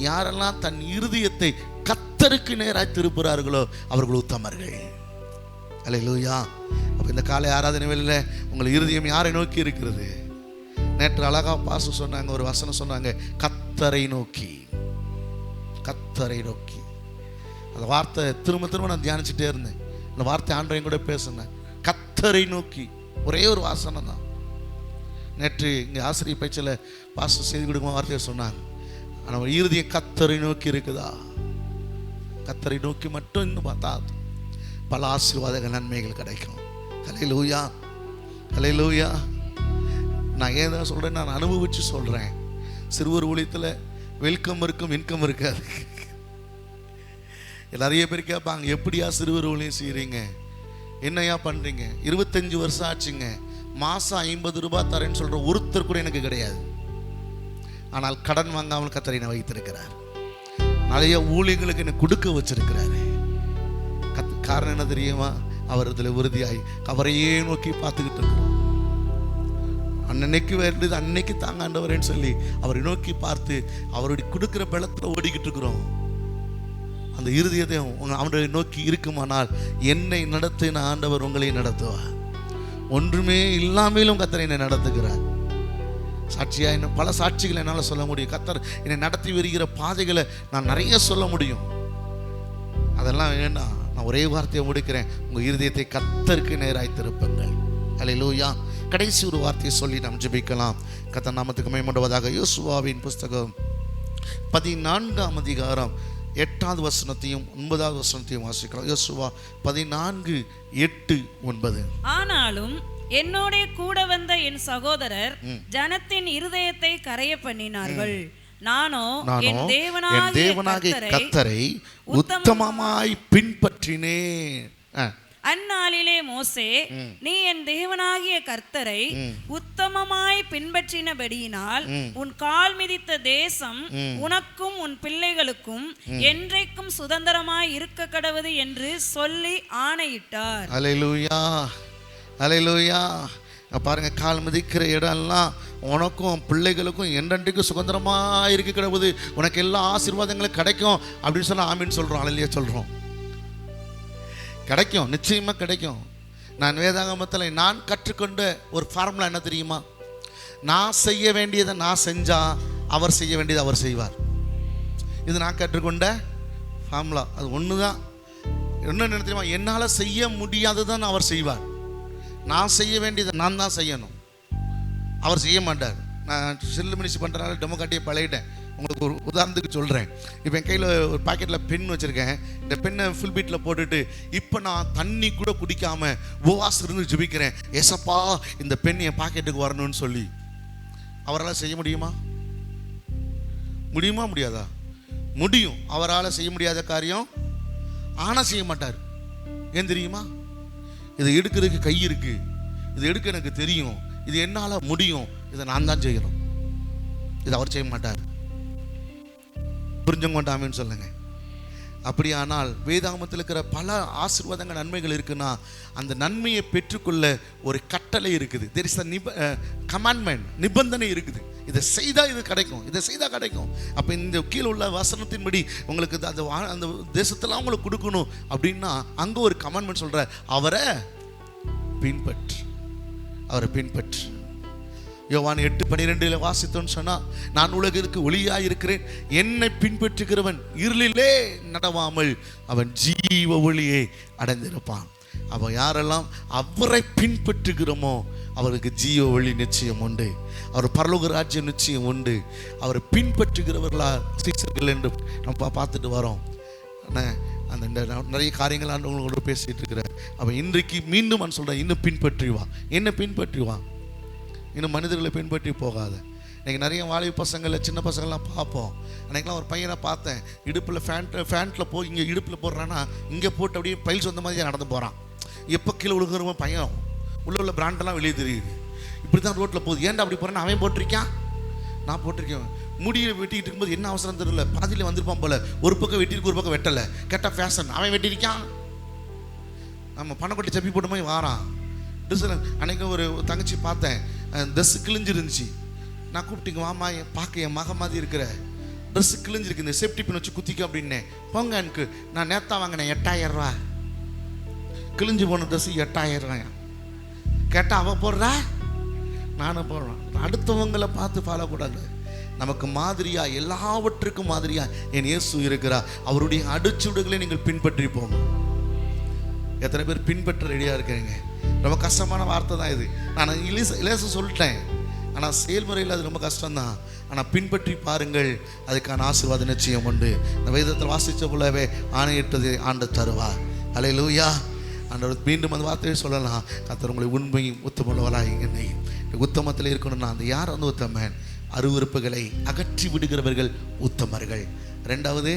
யாரெல்லாம் தன் இருதயத்தை கர்த்தருக்கு நேராய் திருப்புறார்களோ அவர்கள் உத்தமர்கள். அல்லேலூயா. அப்போ இந்த காலை ஆராதனை வேளையில் உங்கள் இருதயம் யாரை நோக்கி இருக்கிறது? நேற்று அழகா பாசு சொன்னாங்க, ஒரு வசனம் சொன்னாங்க, கர்த்தரை நோக்கி. கர்த்தரை நோக்கி. அந்த வார்த்தை திரும்ப திரும்ப நான் தியானிச்சுட்டே இருந்தேன். அந்த வார்த்தை ஆண்டவரையும் கூட பேசினேன், கர்த்தரை நோக்கி. ஒரே ஒரு வாசனம் தான். நேற்று இங்கே ஆசிரியர் பேச்சில் பாசு செய்தி கொடுக்கும் வார்த்தையை சொன்னாங்க, ஆனால் இருதயம் கர்த்தரை நோக்கி இருக்குதா? கர்த்தரை நோக்கி மட்டும் இன்னும் பார்த்தா பல ஆசீர்வாதங்கள், நன்மைகள் கிடைக்கும். ஹல்லேலூயா, ஹல்லேலூயா. நான் ஏன் தான் சொல்கிறேன், நான் அனுபவித்து சொல்கிறேன். சிறுவர் ஊழியத்தில் வெல்கம் இருக்கும், இன்கம் இருக்காது. நிறைய பேர் கேட்பாங்க, எப்படியா சிறுவர் ஊழியம் செய்கிறீங்க, என்னையா பண்ணுறீங்க? 25 வருஷம் ஆச்சுங்க, மாதம் 50 ரூபாய் தரேன்னு சொல்கிற ஒருத்தர் கூட எனக்கு கிடையாது. ஆனால் கடன் வாங்காமல் கர்த்தர் என்னை வைத்திருக்கிறார். நிறைய ஊழியர்களுக்கு என்னை கொடுக்க வச்சிருக்கிறாரு. காரணம் என்ன தெரியுமா? அவர் இதில் உறுதியாகி அவரையே நோக்கி பார்த்துக்கிட்டு இருக்கிறோம். அன்னைக்கு வேண்டியது அன்னைக்கு தாங்காண்டவரேன்னு சொல்லி அவரை நோக்கி பார்த்து அவருடைய கொடுக்குற பலத்தில் ஓடிக்கிட்டு இருக்கிறோம். அந்த இருதயத்தையும் அவரை நோக்கி இருக்குமானால் என்னை நடத்தின ஆண்டவர் உங்களை நடத்துவார். ஒன்றுமே இல்லாமலும் கர்த்தர் என்னை நடத்துகிறார். சாட்சியாக என்ன பல சாட்சிகளை என்னால் சொல்ல முடியும். கர்த்தர் என்னை நடத்தி வருகிற பாதைகளை நான் நிறைய சொல்ல முடியும். அதெல்லாம் வேண்டாம், நான் ஒரே வார்த்தையை முடிக்கிறேன், உங்கள் இருதயத்தை கர்த்தருக்கு நேராய் திருப்புங்கள். அல்லேலூயா. கடைசி ஒரு வார்த்தையை சொல்லி நாம் ஜெபிக்கலாம். கர்த்தர் நாமத்துக்கு மகிமையுண்டாவதாக. யோசுவாவின் புஸ்தகம் 14ஆம் அதிகாரம் 8வது வசனத்தையும் 9வது வசனத்தையும் வாசிக்கலாம். யோசுவா 14:8-9. ஆனாலும் என்னோட கூட வந்த என் சகோதரர் ஜனத்தின் இருதயத்தை கரைய பண்ணினார்கள். நானோ என் தேவனாகிய கர்த்தரை உத்தமமாய் பின்பற்றினேன். அந்நாளிலே மோசே, நீ என் தேவனாகிய கர்த்தரை உத்தமமாய் பின்பற்றினபடியினால் உன் கால் மிதித்த தேசம் உனக்கும் உன் பிள்ளைகளுக்கும் என்றைக்கும் சுதந்திரமாய் இருக்க கடவுது என்று சொல்லி ஆணையிட்டார். அல்லேலூயா, அல்லேலூயா. பாருங்க, கால் மிதிக்கிற இடம்லாம் உனக்கும் பிள்ளைகளுக்கும் என்றென்றைக்கும் சுதந்திரமாக இருக்க கிடவுது, உனக்கு எல்லா ஆசீர்வாதங்களும் கிடைக்கும் அப்படின்னு சொன்னால் ஆமீன் சொல்கிறோம், அல்லேலூயா சொல்கிறோம். கிடைக்கும், நிச்சயமாக கிடைக்கும். நான் வேதாகமத்தில் நான் கற்றுக்கொண்ட ஒரு ஃபார்முலா என்ன தெரியுமா? நான் செய்ய வேண்டியதை நான் செஞ்சால் அவர் செய்ய வேண்டியதை அவர் செய்வார். இது நான் கற்றுக்கொண்ட ஃபார்முலா. அது ஒன்று தான். என்ன தெரியுமா? என்னால் செய்ய முடியாததான் அவர் செய்வார். நான் செய்ய வேண்டியதை நான் தான் செய்யணும், அவர் செய்ய மாட்டார். நான் செல்லு மினிசி பண்ணுறதுனால டெமோக்ராட்டியை பழகிட்டேன். உங்களுக்கு ஒரு உதாரணத்துக்கு சொல்கிறேன். இப்போ என் கையில் ஒரு பாக்கெட்டில் பென் வச்சுருக்கேன். இந்த பெண்ணை ஃபுல் பீட்டில் போட்டுட்டு இப்போ நான் தண்ணி கூட குடிக்காமல் உபவாசம் இருந்து ஜெபிக்கிறேன், ஏசப்பா இந்த பெண் என் பாக்கெட்டுக்கு வரணும்னு சொல்லி. அவரால் செய்ய முடியுமா? முடியுமா? முடியாதா? முடியும். அவரால் செய்ய முடியாத காரியம் ஆனால் செய்ய மாட்டார். ஏன் தெரியுமா? இதை எடுக்கிறதுக்கு கை இருக்குது, இது எடுக்க எனக்கு தெரியும், இது என்னால் முடியும், இதை நான் தான் செய்யணும். இது அவர் செய்ய மாட்டார். புரிஞ்சவங்க மாட்டாமேன்னு சொல்லுங்க. அப்படியானால் வேதாகமத்தில் இருக்கிற பல ஆசீர்வாதங்கள், நன்மைகள் இருக்குன்னா அந்த நன்மையை பெற்றுக்கொள்ள ஒரு கட்டளை இருக்குது. தேர் இஸ் a commandment, நிபந்தனை இருக்குது. இதை செய்தால் இது கிடைக்கும், இதை செய்தால் கிடைக்கும். அப்போ இந்த கீழே உள்ள வசனத்தின்படி உங்களுக்கு அந்த தேசத்தெல்லாம் உங்களுக்கு கொடுக்கணும் அப்படின்னா அங்கே ஒரு கமாண்ட்மெண்ட் சொல்கிற, அவரை பின்பற்று, அவரை பின்பற்று. யோவான் 8:12 வாசித்தோன்னு சொன்னால், நான் உலகிற்கு ஒளியாக இருக்கிறேன், என்னை பின்பற்றுகிறவன் இருளிலே நடவாமல் அவன் ஜீவ ஒளியை அடைந்திருப்பான். அவன் யாரெல்லாம் அவரை பின்பற்றுகிறோமோ அவருக்கு ஜீவ ஒளி நிச்சயம் உண்டு, அவர் பரலோக ராஜ்யம் நிச்சயம் உண்டு. அவரை பின்பற்றுகிறவர்களா சீசர்கள் என்று நம்ம பார்த்துட்டு வரோம். அந்த நிறைய காரியங்கள் ஆண்டவங்களோட பேசிகிட்டு இருக்கிறார். அவன் இன்றைக்கு மீண்டும் நான் சொல்கிறேன், இன்னும் பின்பற்றி வா, என்ன பின்பற்றி வா. இன்னும் மனிதர்களை பின்பற்றி போகாத. இன்றைக்கி நிறைய வாலிப பசங்களில் சின்ன பசங்கள்லாம் பார்ப்போம். அன்றைக்கெலாம் ஒரு பையனை பார்த்தேன், இடுப்பில் ஃபேண்ட்டில் போய் இங்கே இடுப்பில் போடுறான்னா இங்கே போட்டு அப்படியே பைல் சொந்த மாதிரி நடந்து போகிறான். எப்போ கீழே விழுகிறவங்க பையன் உள்ள பிராண்டெல்லாம் வெளியே தெரியுது. இப்படி தான் ரோட்டில் போகுது. ஏன்டா அப்படி போகிறேன்னு அவன் போட்டிருக்கான், நான் போட்டிருக்கேன். முடியை வெட்டிக்கிட்டு இருக்கும்போது என்ன அவசரம் தெரியல, பாதியில் வந்திருப்பான் போல, ஒரு பக்கம் வெட்டிருக்கு ஒரு பக்கம் வெட்டலை, கேட்டால் ஃபேஷன், அவன் வெட்டியிருக்கான். நம்ம பணம் கொட்டி சப்பி போட்டு போய் வாரான். அன்றைக்கி ஒரு தங்கச்சி பார்த்தேன், ட்ரெஸ்ஸு கிழிஞ்சிருந்துச்சு. நான் கூப்பிட்டீங்க, வாமா பார்க்க என் மக மாதிரி இருக்கிற, ட்ரெஸ்ஸு கிழிஞ்சிருக்கு, இந்த சேஃப்டி பின் வச்சு குத்திக்க அப்படின்னேன். போங்க, எனக்கு நான் நேத்தா வாங்கினேன் 8000 ரூபா, கிழிஞ்சு போன ட்ரெஸ்ஸு 8000 ரூபாயா. கேட்டால் அவள் போடுறா, நானும் போடுறேன். அடுத்தவங்களை பார்த்து ஃபாலோ கூடாது. நமக்கு மாதிரியா, எல்லாவற்றுக்கும் மாதிரியா என் இயேசு இருக்கிறார். அவருடைய அடிச்சுவடுகளை நீங்கள் பின்பற்றி போங்க. எத்தனை பேர் பின்பற்ற ரெடியாக இருக்கிறீங்க? ரொம்ப கஷ்டமான வார்த்தை தான் இது. நான் இலேச சொல்லிட்டேன், ஆனால் செயல்முறையில் அது ரொம்ப கஷ்டம்தான். ஆனால் பின்பற்றி பாருங்கள், அதுக்கான ஆசீர்வாத நிச்சயம் உண்டு. இந்த வேதத்தில் வாசித்த போலவே ஆணையிட்டது ஆண்டு தருவார். அல்லேலூயா. ஆண்டவர் மீண்டும் அந்த வார்த்தையை சொல்லலாம், கர்த்தர் உங்களை உண்மையும் உத்தமுள்ளவராய் என்னை உத்தமத்தில் இருக்கணும்னா அந்த யார் வந்து உத்தமன்? அருவருப்புகளை அகற்றி விடுகிறவர்கள் உத்தமர்கள். ரெண்டாவது,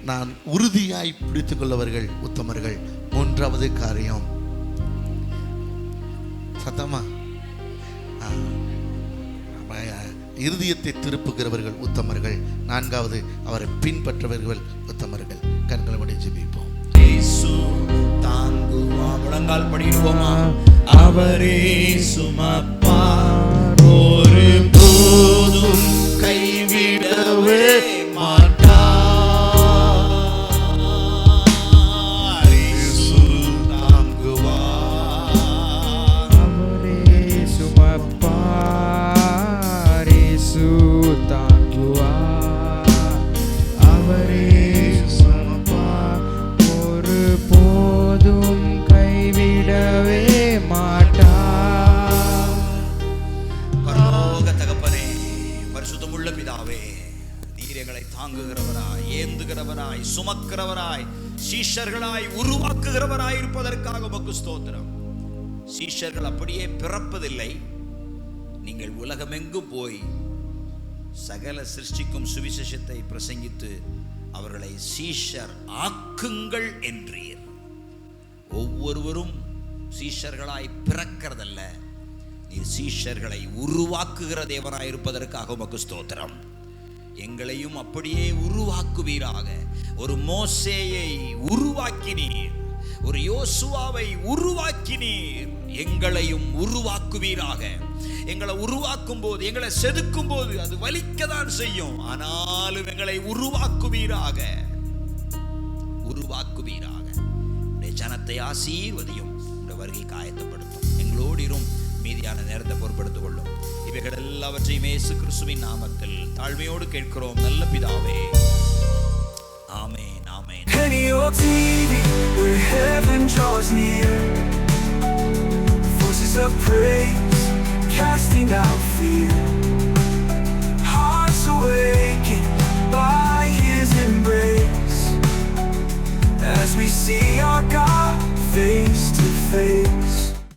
நான் உறுதியாய் பிடித்துக் கொள்ளவர்கள் உத்தமர்கள். மூன்றாவது காரியம், சத்தமா, இருதயத்தை திருப்புகிறவர்கள் உத்தமர்கள். நான்காவது, அவரை பின்பற்றவர்கள் உத்தமர்கள். கண்களை மூடி ஜெபிப்போம். இயேசு தாங்குவா, முழங்கால் படிடுவோமா? அவரே சுமப்பார், ஒரு போதும் கைவிடவே மாட்டார். இயேசு தாங்குவார், அவரே சுமப்பார், இயேசு தாங்குவார், அவரே சுமப்பார், ஒரு போதும் கைவிடவே மாட்டார். பரலோக தகப்பனே, பரிசுத்தமுள்ள பிதாவே, நீர் எங்களை தாங்குகிறவராய், ஏந்துகிறவராய், சுமக்கிறவராய், சீஷர்களாய் உருவாக்குகிறவராய் இருப்பதற்காக உமக்கு ஸ்தோத்திரம். சீஷர்கள் அப்படியே பிறப்பதில்லை, நீங்கள் உலகமெங்கும் போய் சகல சிருஷ்டிக்கும் சுவிசேஷத்தை பிரசங்கித்து அவர்களை சீஷர் ஆக்குங்கள் என்றீர். ஒவ்வொருவரும் சீஷர்களாய் பிறக்கிறதல்ல, நீர் சீஷர்களை உருவாக்குகிற தேவனாய் இருப்பதற்காக உமக்கு ஸ்தோத்திரம். எங்களையும் அப்படியே உருவாக்குவீராக. ஒரு மோசேயை உருவாக்கினீர், ஒரு யோசுவாவை உருவாக்கினீர், எங்களையும் உருவாக்குவீராக. எங்களை உருவாக்கும் போது, எங்களை செதுக்கும் போது அது வலிக்கத்தான் செய்யும், ஆனாலும் எங்களை உருவாக்குவீராக, உருவாக்குவீராக. உடைய ஜனத்தை ஆசீர்வதியும், உடைய வருகை காயத்தப்படுத்தும். எங்களோடு இரும், மீதியான நேரத்தை பொறுப்படுத்திக் கொள்ளும். இவைகள் எல்லாவற்றையும் இயேசு கிறிஸ்துவின் நாமத்தில் தாழ்மையோடு கேட்கிறோம் நல்ல பிதாவே, ஆமென், ஆமென். where heaven draws near, voices of praise casting out fear, hearts awakened by His embrace, as we see our God face to face.